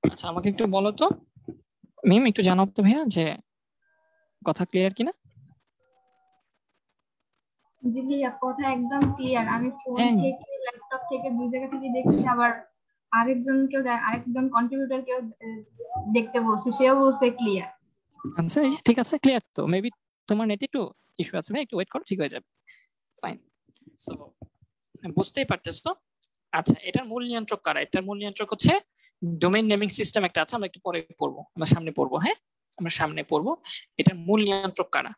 আচ্ছা আমাকে একটু বলো তো মিম, একটু জানাও তো ভাইয়া যে কথা ক্লিয়ার কিনা। জি ভাইয়া, কথা একদম ক্লিয়ার। আমি ফোন হ্যাঁ থেকে ল্যাপটপ থেকে দুই জায়গা থেকে দেখছি, আবার আরেকজন কন্ট্রিবিউটর কেউ দেখতে বলছি, সেও বলছে ক্লিয়ার। আচ্ছা ঠিক আছে, ক্লিয়ার তো। মেবি তোমার নেটে একটু ইস্যু আছে ভাই, একটু ওয়েট করো, ঠিক হয়ে যাবে, ফাইন। সো বুঝতেই পারতেছো। আচ্ছা, এটার মূল নিয়ন্ত্রক কারা? এটার মূল নিয়ন্ত্রক হচ্ছে ডোমেইন নেমিং সিস্টেম একটা আছে, আমরা একটু পরে পড়বো, আমরা সামনে পড়বো। হ্যাঁ আমরা সামনে পড়বো এটার মূল নিয়ন্ত্রক কারা,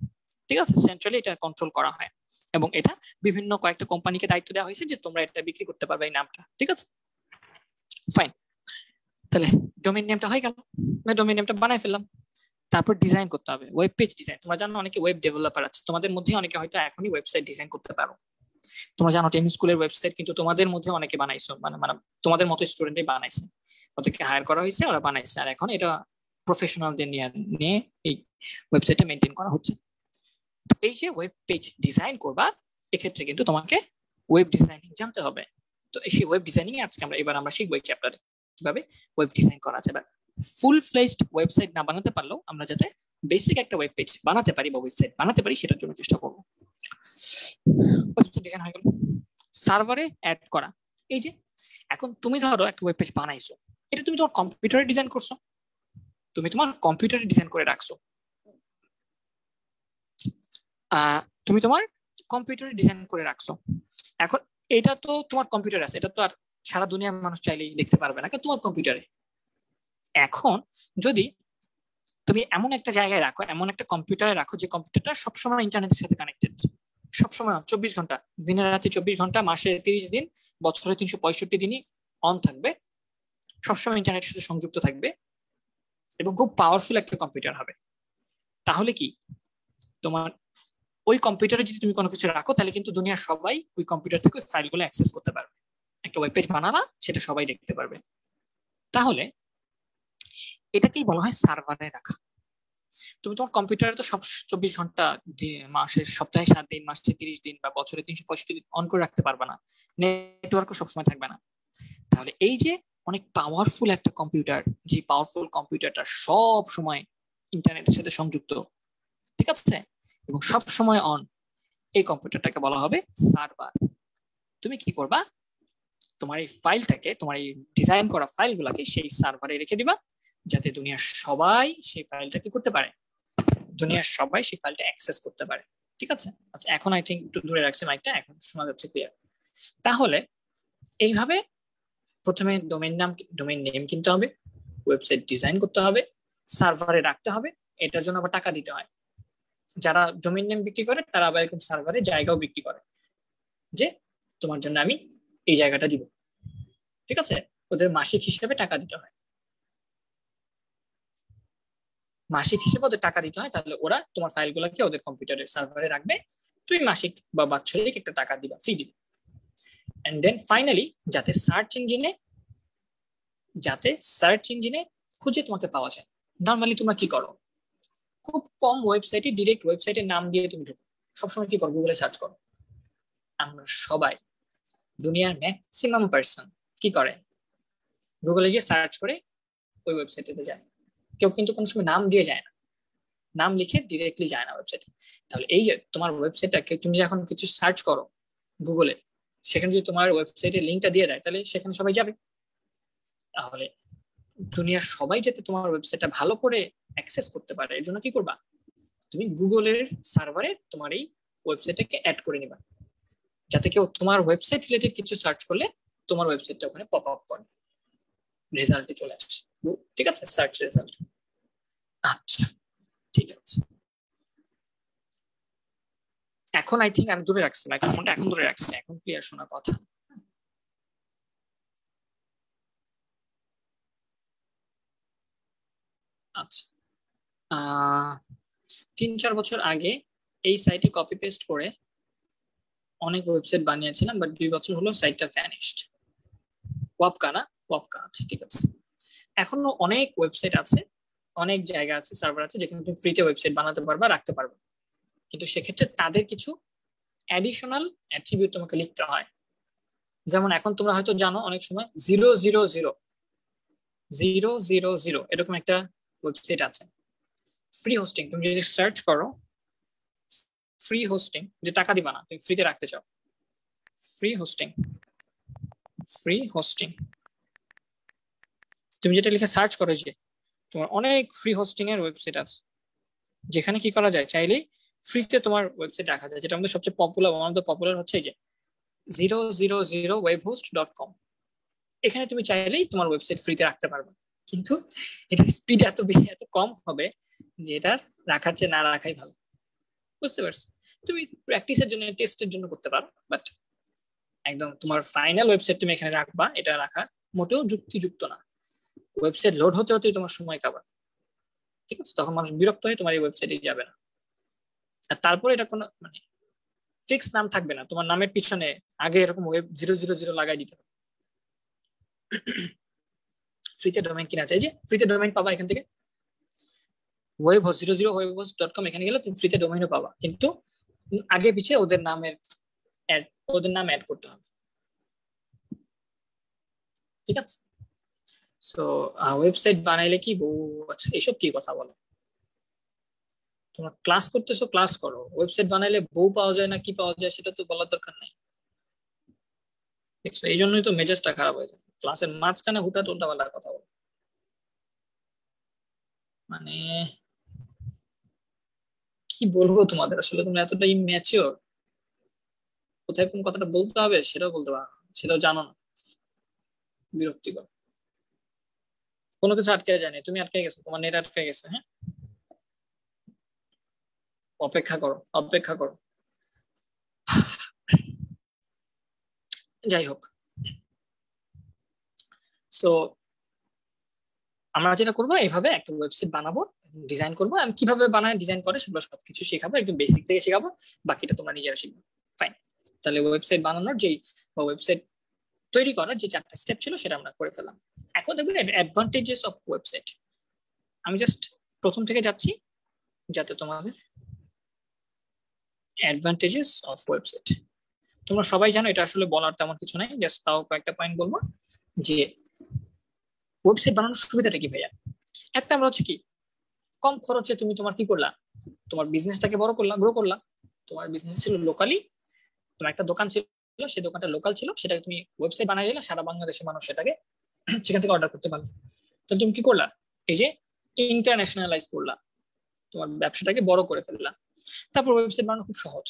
ঠিক আছে? সেন্ট্রালি এটা কন্ট্রোল করা হয়, এবং এটা বিভিন্ন কয়েকটা কোম্পানিকে দায়িত্ব দেওয়া হয়েছে যে তোমরা এটা বিক্রি করতে পারবে এই নামটা, ঠিক আছে? ফাইন, তাহলে ডোমেইন নেমটা হয়ে গেল, ডোমেইন নেমটা বানাই ফেললাম। তারপর ডিজাইন করতে হবে, ওয়েব পেজ ডিজাইন। তোমরা জানো অনেকে ওয়েব ডেভেলপার আছে, তোমাদের মধ্যে অনেকে হয়তো এখনই ওয়েবসাইট ডিজাইন করতে পারো। তোমরা জানো টেম স্কুলের ওয়েবসাইট কিন্তু তোমাদের মধ্যে অনেকে বানাইছো, মানে মানে তোমাদের মতো স্টুডেন্টই বানাইছে, ওদেরকে হায়ার করা হয়েছে, ওরা বানাইছে, আর এখন এটা প্রফেশনালদের নিয়ে এই ওয়েবসাইটটা মেনটেন করা হচ্ছে। তো এই যে ওয়েব পেজ ডিজাইন করবা, এক্ষেত্রে কিন্তু তোমাকে ওয়েব ডিজাইনিং জানতে হবে। তো এই ওয়েব ডিজাইনিং আজকে আমরা শিখবো এই চ্যাপ্টারে, কিভাবে ওয়েব ডিজাইন করা যায়। ফুল ফ্লেজড ওয়েবসাইট না বানাতে পারলেও আমরা যাতে বেসিক একটা ওয়েব পেজ বানাতে পারি বা ওয়েবসাইট বানাতে পারি সেটার জন্য চেষ্টা করবো। ওয়েবসাইট ডিজাইন হয়ে গেল। সার্ভারে অ্যাড করা, এই যে এখন তুমি ধরো একটা ওয়েব পেজ বানাইছো, এটা তুমি তোমার কম্পিউটারে ডিজাইন করছো, তুমি তোমার কম্পিউটারে ডিজাইন করে রাখছো, তুমি তোমার কম্পিউটারে ডিজাইন করে রাখছো। এখন এটা তো তোমার কম্পিউটার আছে, এটা তো আর সারা দুনিয়ার মানুষ চাইলেই দেখতে পারবে না তোমার কম্পিউটারে। এখন যদি তুমি এমন একটা জায়গায় রাখো, এমন একটা কম্পিউটারে রাখো যে কম্পিউটারটা সবসময় ইন্টারনেটের সাথে কানেক্টেড, সবসময় 24 ঘন্টা, দিনের রাতে 24 ঘন্টা, মাসে 30 দিন, বছরে 365 দিনই অন থাকবে, সবসময় ইন্টারনেটের সাথে সংযুক্ত থাকবে এবং খুব পাওয়ারফুল একটা কম্পিউটার হবে, তাহলে কি তোমার ওই কম্পিউটারে যদি তুমি কোনো কিছু রাখো তাহলে কিন্তু দুনিয়ার সবাই ওই কম্পিউটার থেকে ওই ফাইলগুলো অ্যাক্সেস করতে পারবে। একটা ওয়েব পেজ বানালা, সেটা সবাই দেখতে পারবে। তাহলে এটাকেই বলা হয় সার্ভারে রাখা। তুমি তোমার কম্পিউটারে তো সব 24 ঘন্টা, মাসে সপ্তাহে 7 দিন, মাসে 30 দিন বা বছরে 365 দিন অন করে রাখতে পারবে না, নেটওয়ার্কও সবসময় থাকবে না। তাহলে এই যে অনেক পাওয়ারফুল একটা কম্পিউটার, যে পাওয়ারফুল কম্পিউটারটা সব সময় ইন্টারনেটের সাথে সংযুক্ত, ঠিক আছে, এবং সব সময় অন, এই কম্পিউটারটাকে বলা হবে সার্ভার। তুমি কি করবা, তোমার এই ফাইলটাকে, তোমার এই ডিজাইন করা ফাইলগুলোকে সেই সার্ভারে রেখে দিবা, যাতে দুনিয়ার সবাই সেই ফাইলটা কি করতে পারে, দুনিয়ার সবাই সেই ফাইলটা অ্যাক্সেস করতে পারে। ঠিক আছে, আচ্ছা এখন আই থিঙ্ক একটু দূরে রাখছে মাইকটা, এখন শোনা যাচ্ছে ক্লিয়ার। তাহলে এইভাবে প্রথমে ডোমেইন নেম কিনতে হবে, ওয়েবসাইট ডিজাইন করতে হবে, সার্ভারে রাখতে হবে, এটার জন্য আবার টাকা দিতে হয়। যারা ডোমেইন নেম বিক্রি করে তারা আবার এরকম সার্ভারে জায়গাও বিক্রি করে, যে তোমার জন্য আমি এই জায়গাটা দিব, ঠিক আছে, ওদের মাসিক হিসেবে টাকা দিতে হয়, মাসিক হিসেবে ওদের টাকা দিতে হয়। তাহলে ওরা তোমার ফাইলগুলোকে ওদের কম্পিউটারের সার্ভারে রাখবে, তুমি মাসিক বা বাৎসরিক একটা টাকা দিবা, ফি দিবে। এন্ড দেন ফাইনালি যাতে সার্চ ইঞ্জিনে খুঁজে তোমাকে পাওয়া যায়। নর্মালি তোমরা কি করো, খুব কম ওয়েবসাইটে ডিরেক্ট ওয়েবসাইটের নাম দিয়ে তুমি ঢুকো, সবসময় কি করো, গুগলে সার্চ করো। আমরা সবাই, দুনিয়ার ম্যাক্সিমাম পার্সন কি করে, গুগলে গিয়ে সার্চ করে ওই ওয়েবসাইটে যায়। কেউ কিন্তু কোনো সময় নাম দিয়ে যায় না, নাম লিখে ডিরেক্টলি যায় না ওয়েবসাইটে। তাহলে এই তোমার ওয়েবসাইটটাকে তুমি যখন কিছু সার্চ করো গুগলে, সেখানে যদি তোমার ওয়েবসাইটের লিঙ্কটা দিয়ে দেয় তাহলে সেখানে সবাই যাবে। তাহলে দুনিয়ার সবাই যাতে তোমার ওয়েবসাইটটা ভালো করে অ্যাক্সেস করতে পারে, এর জন্য কি করবা, তুমি গুগলের সার্ভারে তোমার এই ওয়েবসাইটটাকে অ্যাড করে নিবা, যাতে কেউ তোমার ওয়েবসাইট রিলেটেড কিছু সার্চ করলে তোমার ওয়েবসাইটটা ওখানে পপ আপ করে, রেজাল্টে চলে আসছে। ঠিক আছে, সার্চ রেজাল্ট। আচ্ছা ঠিক আছে, এখন আই থিঙ্ক আমি দূরে রাখছি মাইক্রোফোনটা, এখন দূরে রাখছি, এখন ক্লিয়ার শোনা কথা। আচ্ছা, 3-4 বছর আগে এই সাইটে কপি পেস্ট করে অনেক ওয়েবসাইট বানিয়েছিলাম, বাট 2 বছর হলো সাইটটা ভ্যানিশড। ওয়াবকা না, ওয়াবকা আছে, ঠিক আছে। এখনো অনেক ওয়েবসাইট আছে, অনেক জায়গা আছে, সার্ভার আছে যেখানে তুমি ফ্রিতে ওয়েবসাইট বানাতে পারবা, রাখতে পারবে, কিন্তু সেক্ষেত্রে তাদের কিছু অ্যাডিশনাল অ্যাট্রিবিউট তোমাকে লিখতে হয়। যেমন এখন তোমরা হয়তো জানো অনেক সময় 000 এরকম একটা ওয়েবসাইট আছে, ফ্রি হোস্টিং। তুমি যদি সার্চ করো ফ্রি হোস্টিং, যে টাকা দিবা না, তুমি ফ্রিতে রাখতে চাও, ফ্রি হোস্টিং, তুমি যেটা লিখে সার্চ করো, যে তোমার অনেক ফ্রি হোস্টিং এর ওয়েবসাইট আছে, যেখানে কি করা যায়, চাইলেই ফ্রিতে তোমার ওয়েবসাইট রাখা যায়। যেটা আমাদের সবচেয়ে popular, one of the popular হচ্ছে এই যে 000webhost.com। এখানে তুমি চাইলেই তোমার ওয়েবসাইট ফ্রিতে রাখতে পারবে, কিন্তু এটার স্পিড এত কম হবে যে এটা রাখার চেয়ে না রাখাই ভালো। বুঝতে পারছো? তুমি প্র্যাকটিসের জন্য, টেস্টের জন্য করতে পারো, বাট একদম তোমার ফাইনাল ওয়েবসাইট তুমি এখানে রাখবা, এটা রাখা মোটেও যুক্তিযুক্ত না। ওয়েবসাইট লোড হতে হতেই তোমার সময় কাটাবে, ঠিক আছে, তখন মানুষ বিরক্ত হয়ে তোমার এই ওয়েবসাইটে যাবে না। আর তারপরে এটা কোনো মানে ফিক্স নাম থাকবে না, তোমার নামের পিছনে আগে এরকম ওয়েব 000 লাগাই দিতে হবে। ফ্রিতে ডোমেইন কিনা চাই, যে ফ্রিতে ডোমেইন পাবা এখান থেকে, ওয়েবহোস্ট 000webhost.com, এখানে গেলে তুমি ফ্রিতে ডোমেইনও পাবা, কিন্তু আগে পিছে ওদের নাম অ্যাড করতে হবে, ঠিক আছে। সো ওয়েবসাইট বানাইলে কি বউ, আচ্ছা এইসব কি কথা বলো? তোমরা ক্লাস করতেছো, ক্লাস করো। ওয়েবসাইট বানাইলে বউ পাওয়া যায় না কি পাওয়া যায় সেটা তো বলার দরকার নাই। দেখছো, এই জন্যই তো মেজাজটা খারাপ হয়ে যায়, ক্লাসের মাঝখানে হুটহাট উল্টাপাল্টা কথা বলো। মানে কি বলবো তোমাদের, আসলে তোমরা এতটা ইম্যাচিওর, কোথায় কোন কথাটা বলতে হবে সেটাও বলতে পারো না, সেটাও জানো না। বিরক্তিকর। কোনো কিছু আটকে যায়নি, তুমি আটকে গেছো, তোমার নেট আটকে গেছে। হ্যাঁ, অপেক্ষা করো, অপেক্ষা করো। যাই হোক, সো আমরা যেটা করবো, এইভাবে একটা ওয়েবসাইট বানাবো, ডিজাইন করবো। আমি কিভাবে বানায় ডিজাইন করে সেগুলো সবকিছু শেখাবো, একদম বেসিক থেকে শেখাবো, বাকিটা তোমরা নিজেরা শিখবে। ফাইন। তাহলে ওয়েবসাইট বানানোর যেই বা ওয়েবসাইট তৈরি করার যে 4টা স্টেপ ছিল সেটা আমরা করে ফেললাম। এখন দেখবো অ্যাডভান্টেজেস অফ ওয়েবসাইট। আমি জাস্ট প্রথম থেকে যাচ্ছি যাতে তোমাদের অ্যাডভান্টেজেস অফ ওয়েবসাইট, তোমরা সবাই জানো, এটা আসলে বলার তেমন কিছু নাই, জাস্ট তাও কয়েকটা পয়েন্ট বলবো। যে ওয়েবসাইট বানানোর সুবিধাটা কি ভাইয়া? একটা আমরা হচ্ছে কি, কম খরচে তুমি তোমার কি করলা, তোমার বিজনেসটাকে বড় করলা, গ্রো করলা। তোমার বিজনেস ছিল লোকালি, তোমার একটা দোকান ছিল, সেই দোকানটা লোকাল ছিল, সেটাকে তুমি ওয়েবসাইট বানাই দিলে সারা বাংলাদেশের মানুষ সেটাকে সেখান থেকে অর্ডার করতে পারবে। তাহলে তুমি কি করলা, এই যে ইন্টারন্যাশনালাইজ করলা, তোমার ব্যবসাটাকে বড় করে ফেললা। তারপর ওয়েবসাইট বানানো খুব সহজ,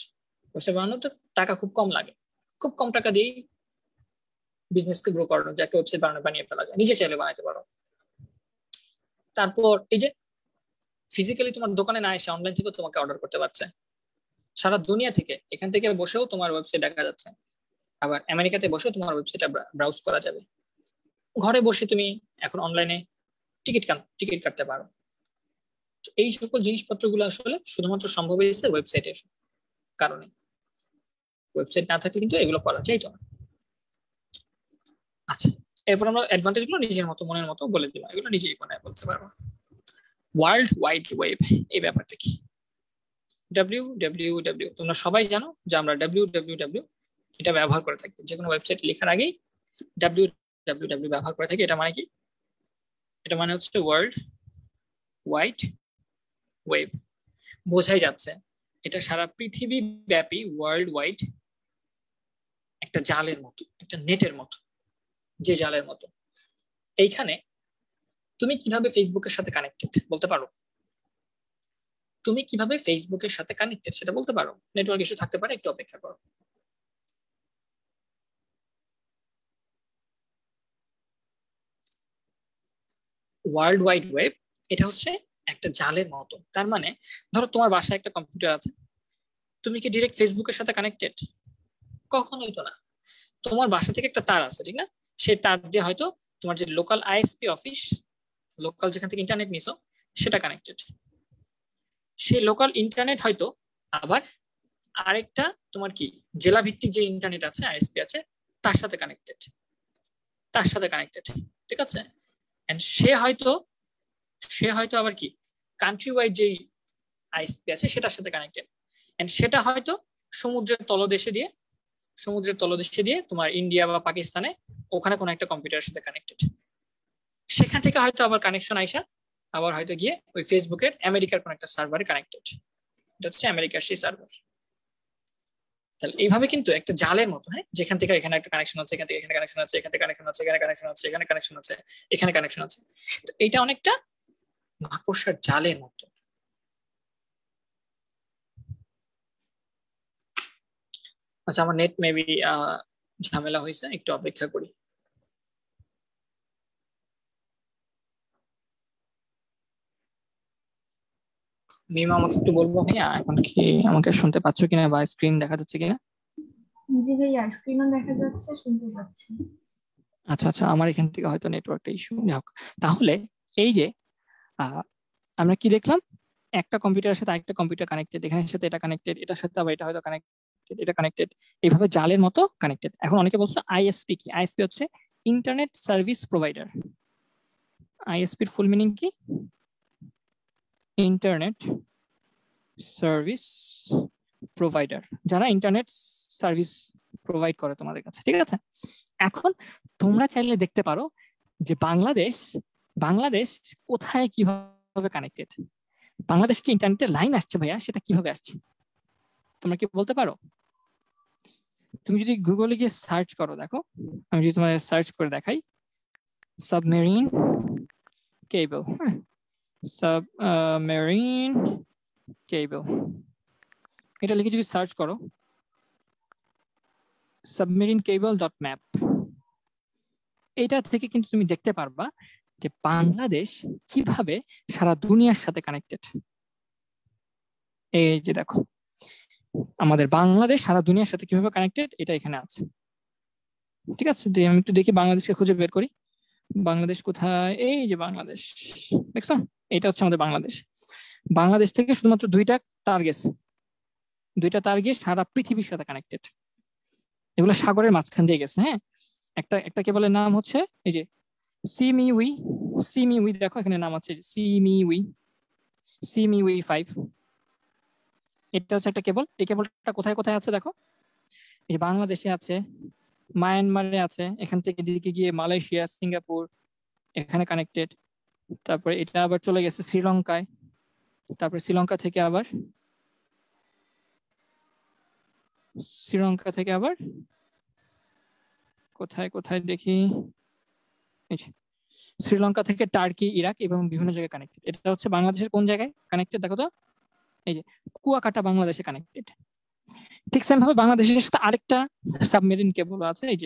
ওয়েবসাইট বানানোতে টাকা খুব কম লাগে, খুব কম টাকা দিয়েই বিজনেসকে গ্রো করানো যায়, একটা ওয়েবসাইট বানিয়ে ফেলা যায়, নিজে চাইলে বানাতে পারো। তারপর এই যে ফিজিক্যালি তোমার দোকানে না এসে অনলাইন থেকে তোমাকে অর্ডার করতে পারছে সারা দুনিয়া থেকে, এখান থেকে বসেও তোমার ওয়েবসাইট দেখা যাচ্ছে। আবার আমেরিকাতে বসেও তোমার ওয়েবসাইটটা ব্রাউজ করা যাবে। ঘরে বসে তুমি এখন অনলাইনে টিকিট কাটতে পারো। এই সকল জিনিসপত্রগুলো আসলে শুধুমাত্র সম্ভব হয়েছে ওয়েবসাইটের কারণে। ওয়েবসাইট না থাকলে কিন্তু এগুলো করা যাইতো না। আচ্ছা, এরপর আমরা অ্যাডভান্টেজ গুলো নিজের মতো মনের মতো বলে দিলাম, এগুলো নিজেই বানায় বলতে পারবো। ওয়ার্ল্ড ওয়াইড ওয়েব, এই ব্যাপারটা কি? www, তোমরা সবাই জানো যে আমরা www এটা ব্যবহার করে থাকি, যে কোনো ওয়েবসাইট লেখার আগেই www ব্যবহার করে থাকি। এটা মানে কি? এটা মানে হচ্ছে ওয়ার্ল্ড ওয়াইড ওয়েব, বোঝাই যাচ্ছে এটা সারা পৃথিবী ব্যাপী ওয়ার্ল্ড ওয়াইড একটা জালের মতো, একটা নেটের মতো, যে জালের মতো। এইখানে তুমি কিভাবে ফেসবুকের সাথে কানেক্টেড বলতে পারো? তুমি কিভাবে ফেসবুকের সাথে কানেক্টেড সেটা বলতে পারো? নেটওয়ার্ক ইস্যু থাকতে পারে, একটু অপেক্ষা করো। ওয়ার্ল্ড ওয়াইড ওয়েব এটা হচ্ছে একটা জালের মতো। তার মানে ধরো তোমার বাসায় একটা কম্পিউটার আছে, তুমি কি ডিরেক্ট ফেসবুকের সাথে কানেক্টেড? কখনোই তো না। তোমার বাসা থেকে একটা তার আছে, ঠিক না? সেই তার দিয়ে হয়তো তোমার যে লোকাল আইএসপি অফিস, লোকাল যেখান থেকে ইন্টারনেট নিছো সেটা কানেক্টেড। সেই লোকাল ইন্টারনেট হয়তো আবার আরেকটা তোমার কি জেলা ভিত্তিক যে ইন্টারনেট আছে, আইএসপি আছে, তার সাথে কানেক্টেড, ঠিক আছে? এন্ড সে হয়তো আবার কি কান্ট্রি ওয়াইড যেই আইএসপি আছে সেটার সাথে কানেক্টেড। এন্ড সেটা হয়তো সমুদ্রের তলদেশে দিয়ে তোমার ইন্ডিয়া বা পাকিস্তানে ওখানে কোনো একটা কম্পিউটারের সাথে কানেক্টেড। সেখান থেকে হয়তো আবার কানেকশন আইসা আবার হয়তো গিয়ে ওই ফেসবুকের আমেরিকার কোন একটা সার্ভারে কানেক্টেড। এটা হচ্ছে আমেরিকার সেই সার্ভার। তাহলে এইভাবে কিন্তু একটা জালের মতো, হ্যাঁ, যেখান থেকে এখানে একটা কানেকশন আছে, এখান থেকে এখানে কানেকশন আছে, এখান থেকে কানেকশন আছে, এখানে কানেকশন আছে, এখানে কানেকশন আছে, এখানে কানেকশন আছে। এইটা অনেকটা মাকড়সার জালের মতো। আচ্ছা, আমার নেট মেবি ঝামেলা হয়েছে, একটু অপেক্ষা করি। মিমা আমাকে একটু বলবো ভাইয়া, এখন কি আমাকে শুনতে পাচ্ছ কিনা বা স্ক্রিন দেখা যাচ্ছে কিনা? জি ভাইয়া, স্ক্রিনও দেখা যাচ্ছে, শুনতে পাচ্ছি। আচ্ছা, আমার এখান থেকে হয়তো নেটওয়ার্কটা ইস্যু। হোক, তাহলে এই যে আমরা কি দেখলাম, একটা কম্পিউটারের সাথে আরেকটা কম্পিউটার কানেক্টেড, এখানের সাথে এটা কানেক্টেড, এটার সাথে আবার এটা হয়তো কানেক্টেড, এটা কানেক্টেড, এইভাবে জালের মতো কানেক্টেড। এখন অনেকে বলছে আইএসপি কি? আইএসপি হচ্ছে ইন্টারনেট সার্ভিস প্রোভাইডার। আইএসপির ফুল মিনিং কি? ইন্টারনেট সার্ভিস প্রোভাইডার, যারা ইন্টারনেট সার্ভিস প্রোভাইড করে তোমাদের কাছে, ঠিক আছে? এখন তোমরা চাইলে দেখতে পারো যে বাংলাদেশ বাংলাদেশ কোথায় কিভাবে কানেক্টেড, বাংলাদেশ কি ইন্টারনেটের লাইন আসছে ভাইয়া, সেটা কিভাবে আসছে তোমরা কি বলতে পারো? তুমি যদি গুগলে গিয়ে সার্চ করো, দেখো আমি যদি তোমার সার্চ করে দেখাই, সাবমেরিন কেবল, হ্যাঁ, সাবমেরিন কেবল, এটা লিখে যদি সার্চ করো, সাবমেরিন কেবল ডট ম্যাপ, এটা থেকে কিন্তু তুমি দেখতে পারবা যে বাংলাদেশ কিভাবে সারা দুনিয়ার সাথে কানেক্টেড। এই যে দেখো আমাদের বাংলাদেশ সারা দুনিয়ার সাথে কিভাবে কানেক্টেড, এটা এখানে আছে। ঠিক আছে, আমি একটু দেখি বাংলাদেশকে খুঁজে বের করি। বাংলাদেশ কোথায়? এই যে বাংলাদেশ, দেখছো, এটা হচ্ছে আমাদের বাংলাদেশ। বাংলাদেশ থেকে শুধুমাত্র দুইটা তার গেছে, দুইটা তার গিয়ে সারা পৃথিবীর সাথে কানেক্টেড। এগুলো সাগরের মাঝখান দিয়ে গেছে। হ্যাঁ, একটা কেবলের নাম হচ্ছে এই যে সিমিউই, সিমিউই, দেখো এখানে নাম আছে সিমিউই, সিমিউই 5, এটা হচ্ছে একটা কেবল। এই কেবলটা কোথায় কোথায় আছে দেখো, এই যে বাংলাদেশে আছে, মায়ানমারে আছে, এখান থেকে দিকে গিয়ে মালয়েশিয়া, সিঙ্গাপুর, এখানে কানেক্টেড। তারপরে এটা আবার চলে গেছে শ্রীলঙ্কায়, তারপরে শ্রীলঙ্কা থেকে আবার কোথায় কোথায় দেখি, শ্রীলঙ্কা থেকে টার্কি, ইরাক এবং বিভিন্ন জায়গায় কানেক্টেড। এটা হচ্ছে বাংলাদেশের কোন জায়গায় কানেক্টেড দেখো তো, এই যে কুয়াকাটা বাংলাদেশে কানেক্টেড। ঠিক সেম ভাবে বাংলাদেশের সাথে আরেকটা সাবমেরিন কেবল আছে, এই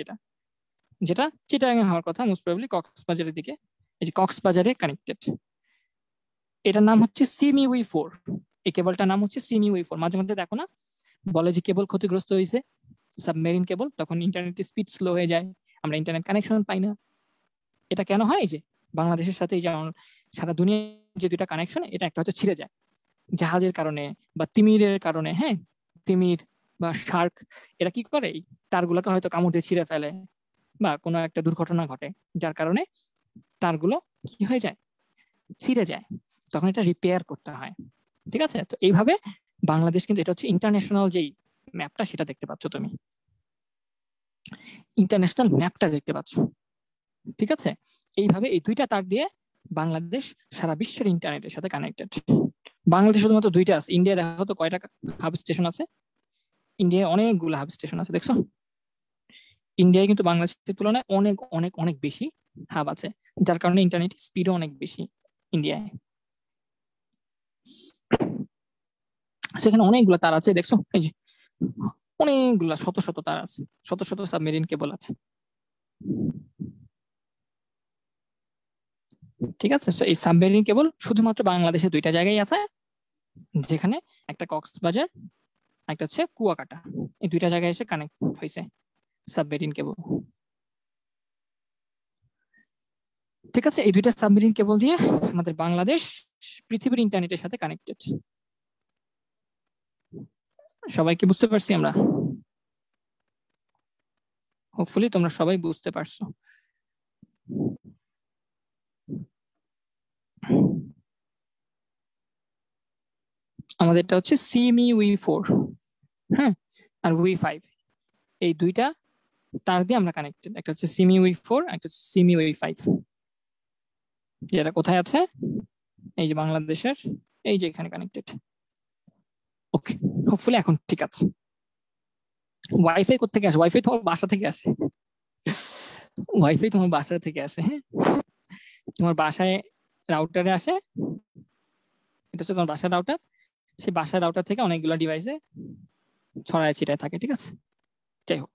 যেটা চিটাগাং হওয়ার কথা মোস্ট প্রবাবলি কক্সবাজারের দিকে, এই যে কক্সবাজারে কানেক্টেড। এটার নাম হচ্ছে সিমিউই 4, এই কেবলটার নাম হচ্ছে সিমিউই 4। মাঝে মাঝে দেখো না বলে যে কেবল ক্ষতিগ্রস্ত হয়েছে, সাবমেরিন কেবল, তখন ইন্টারনেটের স্পিড স্লো হয়ে যায়, আমরা ইন্টারনেট কানেকশন পাই না। এটা কেন হয়? যে বাংলাদেশের সাথে এই যে সারা দুনিয়ার যে দুইটা কানেকশন, এটা একটা হয়তো ছিঁড়ে যায় জাহাজের কারণে বা তিমিরের কারণে। হ্যাঁ, তিমির বা শার্ক এরা কি করে, এই তারগুলোকে হয়তো কামড় দিয়ে ছিঁড়ে ফেলে বা কোনো একটা দুর্ঘটনা ঘটে, যার কারণে তারগুলো কি হয়ে যায়, ছিঁড়ে যায়, তখন এটা রিপেয়ার করতে হয়। ঠিক আছে, তো এইভাবে বাংলাদেশ কিন্তু, এটা হচ্ছে ইন্টারন্যাশনাল যেই ম্যাপটা সেটা দেখতে পাচ্ছ, তুমি ইন্টারন্যাশনাল ম্যাপটা দেখতে পাচ্ছ। ঠিক আছে, এইভাবে এই দুইটা তার দিয়ে বাংলাদেশ সারা বিশ্বের ইন্টারনেটের সাথে কানেক্টেড। বাংলাদেশ শুধুমাত্র দুইটা আছে, ইন্ডিয়া দেখো তো কয়টা হাব স্টেশন আছে, ইন্ডিয়ায় অনেকগুলো হাব স্টেশন আছে, দেখছো? ইন্ডিয়ায় কিন্তু বাংলাদেশের তুলনায় অনেক অনেক অনেক বেশি হাব আছে, যার কারণে ইন্টারনেট স্পিডও অনেক বেশি ইন্ডিয়ায়। সেখানে অনেকগুলো তার আছে, দেখছো, এই যে অনেকগুলা শত শত তার আছে, শত শত সাবমেরিন কেবল আছে। ঠিক আছে, এই সাবমেরিন কেবল শুধুমাত্র বাংলাদেশে দুইটা জায়গায় আছে, যেখানে একটা কক্সবাজার, একটা হচ্ছে কুয়াকাটা, এই দুইটা জায়গায় এসে কানেক্ট হয়েছে সাবমেরিন কেবল। ঠিক আছে, এই দুইটা সাবমেরিন কেবল দিয়ে আমাদের বাংলাদেশ পৃথিবীর ইন্টারনেটের সাথে কানেক্টেড। সবাইকে বুঝতে পারছি আমরা? হোপফুলি তোমরা সবাই বুঝতে পারছো। আমাদেরটা হচ্ছে সিমিউই 4, হ্যাঁ, আর উই 5, এই দুইটা তার দিয়ে আমরা কানেক্টেড। একটা হচ্ছে সিমিউই 4, একটা হচ্ছে সিমিউই 5, যেটা কোথায় আছে, এই যে বাংলাদেশের এই যে এখানে কানেক্টেড। ওকে, হোপফুলি এখন ঠিক আছে। ওয়াইফাই কোথেকে আসে? ওয়াইফাই তোমার বাসা থেকে আসে, ওয়াইফাই তোমার বাসা থেকে আসে। হ্যাঁ, তোমার বাসায় রাউটারে আসে, এটা হচ্ছে তোমার বাসার রাউটার, সেই বাসার রাউটার থেকে অনেকগুলো ডিভাইসে ছড়ায় ছিটায় থাকে। ঠিক আছে, যাই হোক,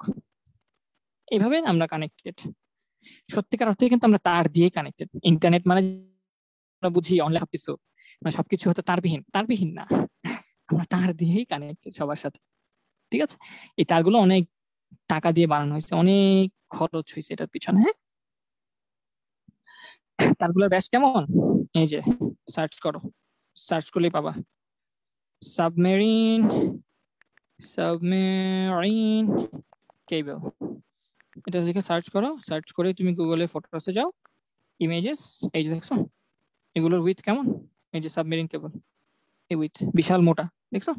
এইভাবে আমরা কানেক্টেড। সত্যিকার অর্থে কিন্তু আমরা তার দিয়ে কানেক্টেড। ইন্টারনেট মানে আমরা বুঝি অনলাইন সবকিছু, মানে সবকিছু হয়তো তারবিহীন, তারবিহীন না, আমরা তার দিয়েই কানেক্টেড সবার সাথে। ঠিক আছে, এই তারগুলো অনেক টাকা দিয়ে বানানো হয়েছে, অনেক খরচ হয়েছে এটার পিছনে। হ্যাঁ, তারগুলোর ব্যাস কেমন, এই যে সার্চ করো, সার্চ করলেই পাবা সাবমেরিন, সাবমেরিন কেবল, এটা দেখে সার্চ করো। সার্চ করে তুমি গুগলে ফটোসে যাও, ইমেজেস, এই যে দেখছো এগুলোর উইথ কেমন, এই যে সাবমেরিন কেবল, এই উইথ বিশাল মোটা, দেখছো?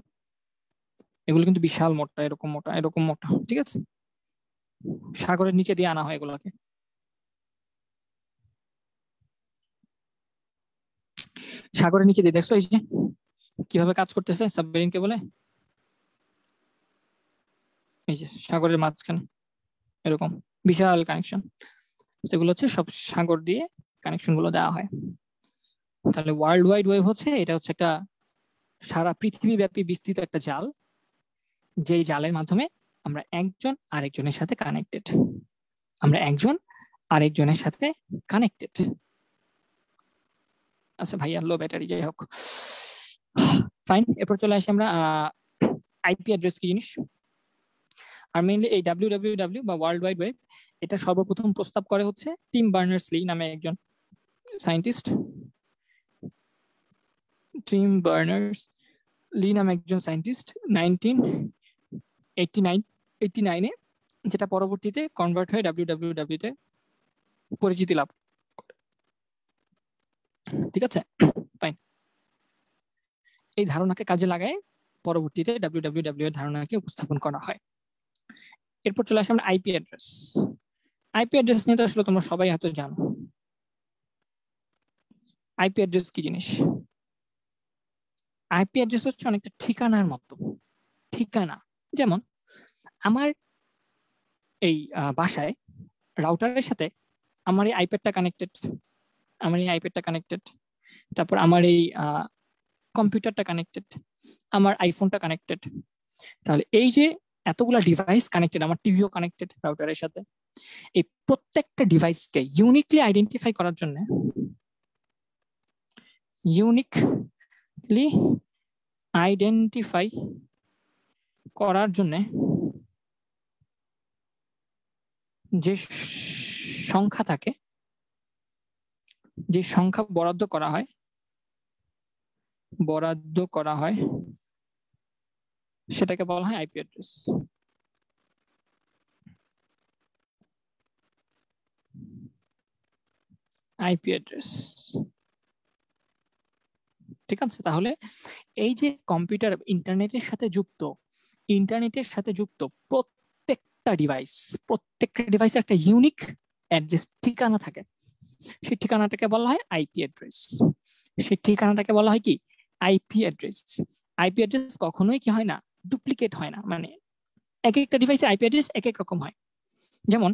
এগুলো কিন্তু বিশাল মোটা, এরকম মোটা, এরকম মোটা। ঠিক আছে, সাগরের নিচে দিয়ে আনা হয় এগুলোকে। সাগরের নিচে দিয়ে দেখছো এই যে কিভাবে কাজ করতেছে সাবমেরিন কেবলে, এই যে সাগরের মাঝখানে এরকম বিশাল কানেকশন, সেগুলো হচ্ছে সব সাগর দিয়ে কানেকশন গুলো দেওয়া হয়। তাহলে ওয়ার্ল্ড ওয়াইড ওয়েব হচ্ছে, এটা হচ্ছে একটা সারা পৃথিবী ব্যাপী বিস্তৃত একটা জাল, যেই জালের মাধ্যমে আমরা একজন আরেকজনের সাথে কানেক্টেড, আমরা একজন আরেকজনের সাথে কানেক্টেড। আচ্ছা ভাইয়া লো ব্যাটারি, যাই হোক ফাইন। এরপর চলে আসি আমরা আইপি অ্যাড্রেস কি জিনিস। আর মেইনলি এই ডাব্লিউডাব্লিউডাব্লিউ বা ওয়ার্ল্ড ওয়াইড ওয়েব, এটা সর্বপ্রথম প্রস্তাব করে হচ্ছে টিম বার্নার্স-লি নামে একজন সায়েন্টিস্ট। টিম বার্নার্স-লি নামে একজন সায়েন্টিস্ট 1989 যেটা পরবর্তীতে কনভার্ট হয়ে ডাব্লিউডাব্লিউডাব্লিউ তে পরিচিতি লাভ। ঠিক আছে, ফাইন। এই ধারণাকে কাজে লাগায় পরবর্তীতে ডাব্লিউডাব্লিউডাব্লিউ এর ধারণাকে উপস্থাপন করা হয়। এরপর চলে আসে আমরা আইপি অ্যাড্রেস। আইপি অ্যাড্রেস নিয়ে তো আসলে তোমরা সবাই হয়তো জানো। আইপি অ্যাড্রেস কি জিনিস? আইপি অ্যাড্রেস হচ্ছে অনেকটা ঠিকানার মতো। ঠিকানা যেমন আমার এই বাসায় রাউটারের সাথে আমার এই আইপ্যাডটা কানেক্টেড, আমার এই আইপ্যাডটা কানেক্টেড, তারপর আমার এই কম্পিউটারটা কানেক্টেড, আমার আইফোনটা কানেক্টেড। তাহলে এই যে এতগুলা ডিভাইস কানেক্টেড, আমার টিভিও কানেক্টেড রাউটারের সাথে, এই প্রত্যেকটা ডিভাইসকে ইউনিকলি আইডেন্টিফাই করার জন্য, ইউনিকলি আইডেন্টিফাই করার জন্য যে সংখ্যা থাকে, যে সংখ্যা বরাদ্দ করা হয় সেটাকে বলা হয় আইপি অ্যাড্রেস। আইপি অ্যাড্রেস, ঠিক আছে। তাহলে এই যে কম্পিউটার ইন্টারনেটের সাথে যুক্ত প্রত্যেকটা ডিভাইসে একটা ইউনিক অ্যাড্রেস ঠিকানা থাকে। সেই ঠিকানাটাকে বলা হয় আইপি অ্যাড্রেস। সেই ঠিকানাটাকে বলা হয় কি? IP address. আইপি অ্যাড্রেস কখনোই কি হয় না, ডুপ্লিকেট হয় না। মানে এক একটা ডিভাইসে আইপি অ্যাড্রেস এক এক রকম হয়। যেমন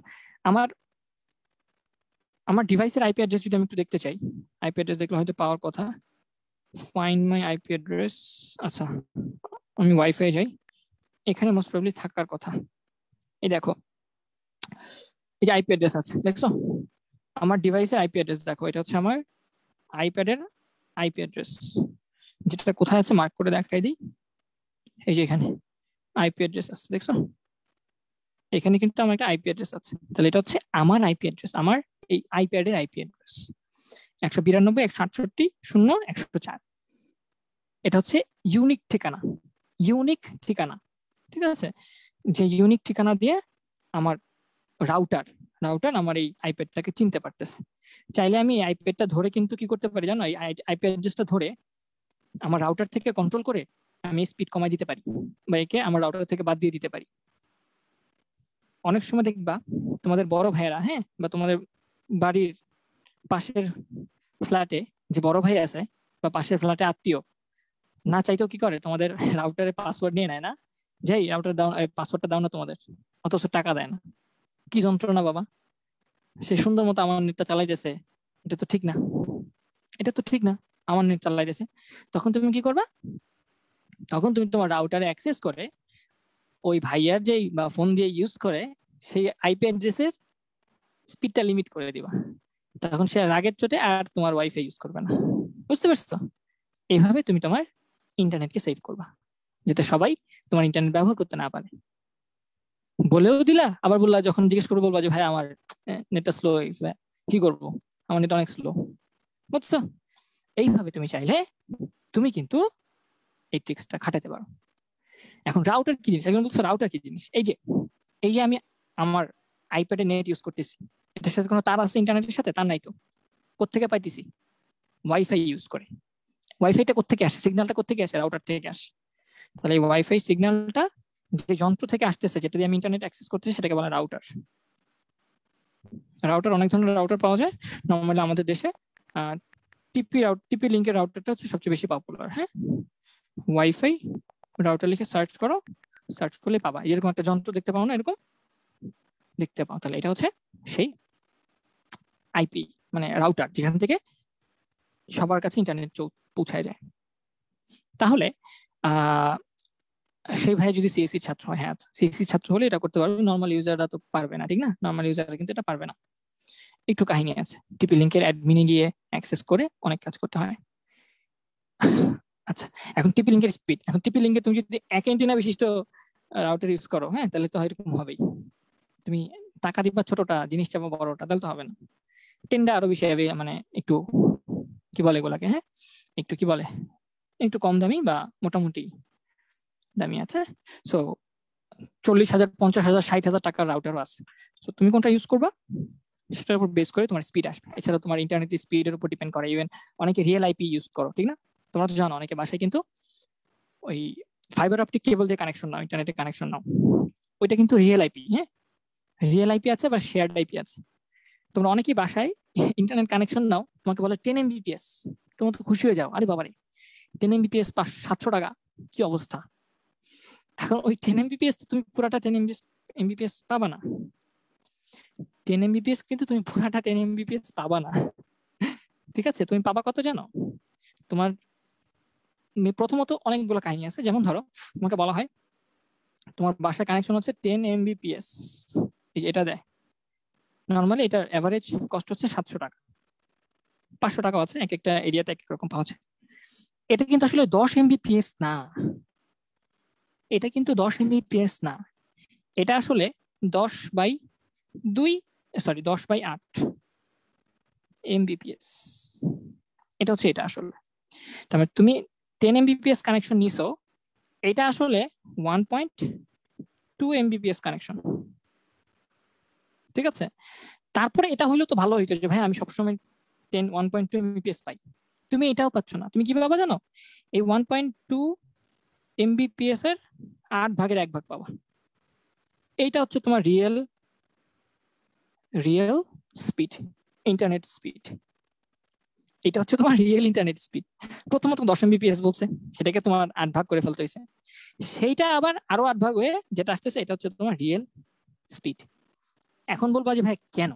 আমার ডিভাইসের আইপি অ্যাড্রেস যদি আমি একটু দেখতে চাই, আইপি অ্যাড্রেস দেখলে হয়তো পাওয়ার কথা। Find my IP address. আচ্ছা, আমি ওয়াইফাই যাই, এখানে মোস্ট প্রবাবলি থাকার কথা। এই দেখো, এই যে আইপি অ্যাড্রেস আছে, দেখছো আমার ডিভাইসের আইপি অ্যাড্রেস দেখো, এটা হচ্ছে আমার আইপ্যাডের আইপি অ্যাড্রেস, যেটা কোথায় আছে মার্ক করে দেখাই দিই। এই যে এখানে আইপি অ্যাড্রেস আছে, দেখছো এখানে কিন্তু আমার একটা আইপি অ্যাড্রেস আছে। তাহলে এটা হচ্ছে আমার আইপি অ্যাড্রেস, আমার এই আইপ্যাডের আইপি অ্যাড্রেস 192.168.0.104। এটা হচ্ছে ইউনিক ঠিকানা, ঠিক আছে। যে ইউনিক ঠিকানা দিয়ে আমার রাউটার আমার এই আইপ্যাডটাকে চিনতে পারতেছে। চাইলে আমি আইপ্যাডটা ধরে কিন্তু কি করতে পারি জানো, এই আইপি অ্যাড্রেসটা ধরে আমার রাউটার থেকে কন্ট্রোল করে আমি স্পিড কমাই দিতে পারি, বা একে আমার রাউটার থেকে বাদ দিয়ে দিতে পারি। অনেক সময় দেখবা তোমাদের বড় ভাইয়েরা, হ্যাঁ, বা তোমাদের বাড়ির পাশের ফ্ল্যাটে যে বড় ভাই আছে, বা পাশের ফ্ল্যাটে আত্মীয়, না চাইতেও কি করে, তোমাদের রাউটারের পাসওয়ার্ড নিয়ে নেয় না, যাই রাউটার দাও, পাসওয়ার্ডটা দাও না তোমাদের, অথচ টাকা দেয় না। কি যন্ত্রণা বাবা, সে সুন্দর মতো আমার নেটটা চালাইতেছে, এটা তো ঠিক না, আমার নেট চালাইতেছে। তখন তুমি কি করবা? তখন তুমি তোমার রাউটারে অ্যাক্সেস করে ওই ভাইয়ার যেই বা ফোন দিয়ে ইউজ করে সেই আইপি অ্যাড্রেসের স্পিডটা লিমিট করে দিবা। তখন সে রাগের চোটে আর তোমার ওয়াইফাই ইউজ করবে না। বুঝতে পারছো? এইভাবে তুমি তোমার ইন্টারনেটকে সেভ করবা, যাতে সবাই তোমার ইন্টারনেট ব্যবহার করতে না পারে। বলেও দিলা, আবার বললা যখন জিজ্ঞেস করবো বলবা যে ভাই আমার নেটটা স্লো হয়ে গেছে, কি করবো, আমার নেট অনেক স্লো। বুঝছো? এইভাবে তুমি চাইলে তুমি কিন্তু এই ট্রিক্সটা খাটাতে পারো। এখন রাউটার কি জিনিস? একজন বলছো রাউটার কি জিনিস? এই যে আমি আমার আইপ্যাডে নেট ইউজ করতেছি, এটার সাথে কোনো তার আছে ইন্টারনেটের সাথে? তার নাই তো। কোত্থেকে পাইতেছি? ওয়াইফাই ইউজ করে। ওয়াইফাইটা কোত্থেকে আসে? সিগন্যালটা কোত্থেকে আসে? রাউটার থেকে আসে। তাহলে এই ওয়াইফাই সিগন্যালটা যে যন্ত্র থেকে আসতেছে, যেটা দিয়ে আমি ইন্টারনেট অ্যাক্সেস করতেছি, সেটাকে বলে রাউটার। অনেক ধরনের রাউটার পাওয়া যায়। নর্মালি আমাদের দেশে টিপি লিঙ্কের রাউটারটা হচ্ছে সবচেয়ে বেশি পপুলার। হ্যাঁ, ওয়াইফাই রাউটার লিখে সার্চ করো, সার্চ করলে পাবা। এরকম একটা যন্ত্র দেখতে পাও না, এরকম দেখতে পাও, তাহলে এটা হচ্ছে সেই আইপি মানে রাউটার যেখান থেকে সবার কাছে ইন্টারনেট পৌঁছায় যায়। তাহলে সেই ভাই যদি সিএসসি ছাত্র হয়, হ্যাঁ সিএসসি ছাত্র হলে এটা করতে পারবে, নর্মাল ইউজাররা তো পারবে না, ঠিক না? নর্মাল ইউজাররা কিন্তু এটা পারবে না। একটু কাহিনী আছে, টিপি লিঙ্কের অ্যাডমিনে গিয়ে অ্যাক্সেস করে অনেক কাজ করতে হয়। আচ্ছা, এখন টিপি লিঙ্কের স্পিড, এখন টিপি লিঙ্কে তুমি যদি এক অ্যান্টেনা বিশিষ্ট রাউটার ইউজ করো, হ্যাঁ, তাহলে তো এরকম হবেই। তুমি টাকা দিবা ছোটটা, জিনিস চাপা বড়টা, তাহলে তো হবে না। টেন্ডা আরো বেশি হবে, মানে একটু কি বলে এগুলাকে, হ্যাঁ একটু কি বলে, একটু কম দামি বা মোটামুটি দামি আছে। সো 40,000, 50,000, 60,000 টাকার রাউটারও আছে। সো তুমি কোনটা ইউজ করবা সেটার উপর বেস করে তোমার স্পিড আসবে। এছাড়া তোমার ইন্টারনেটের স্পিডের উপর ডিপেন্ড করে। ইভেন অনেকে রিয়েল আইপি ইউজ করো, ঠিক না? তোমরা তো জানো অনেকে বাসায় কিন্তু ওই ফাইবার অপটিক কেবল দিয়ে কানেকশন নাও, ইন্টারনেটে কানেকশন নাও, ওইটা কিন্তু রিয়েল আইপি। হ্যাঁ, রিয়েল আইপি আছে বা শেয়ার্ড আইপি আছে। তোমরা অনেকেই বাসায় ইন্টারনেট কানেকশন নাও, তোমাকে বলে 10 Mbps, তোমরা তো খুশি হয়ে যাও, আরে বাবারে 10 Mbps 700 টাকা, কি অবস্থা। এখন ওই 10 Mbps তুমি পুরাটা 10 Mbps পাবা না। 10 Mbps কিন্তু তুমি পুরাটা 10 Mbps পাবা না, ঠিক আছে? তুমি পাবা কত জানো? তোমার প্রথমত অনেকগুলো কাহিনী আছে। যেমন ধরো তোমাকে বলা হয় তোমার বাসায় কানেকশন হচ্ছে 10 Mbps, এটা দেয় নর্মালি, এটার এভারেজ কস্ট হচ্ছে 700 টাকা, 500 টাকা আছে, এক একটা এরিয়াতে এক এক রকম পাওয়া যায়। এটা কিন্তু আসলে 10 Mbps না, এটা কিন্তু 10 Mbps না, এটা আসলে 10/8 Mbps, এটা হচ্ছে এটা আসলে। তারপরে তুমি 10 Mbps কানেকশন নিছো, এটা আসলে 1.2 Mbps কানেকশন, ঠিক আছে? তারপরে এটা হইলো তো ভালো হইতো যে ভাই আমি সবসময় 1.2 Mbps পাই, তুমি এটাও পাচ্ছ না। তুমি কি পাবা জানো? এই 1.2 Mbps এর 8/1 ভাগ পাবা। এইটা হচ্ছে তোমার রিয়েল স্পিড, ইন্টারনেট স্পিড। এটা হচ্ছে তোমার রিয়েল ইন্টারনেট স্পিড। প্রথমত 10 Mbps বলছে, সেটাকে তোমার 8 ভাগ করে ফেলতে হয়েছে, সেইটা আবার আরো 8 ভাগ হয়ে যেটা আসতেছে এটা হচ্ছে তোমার রিয়েল স্পিড। এখন বলবা যে ভাই কেন?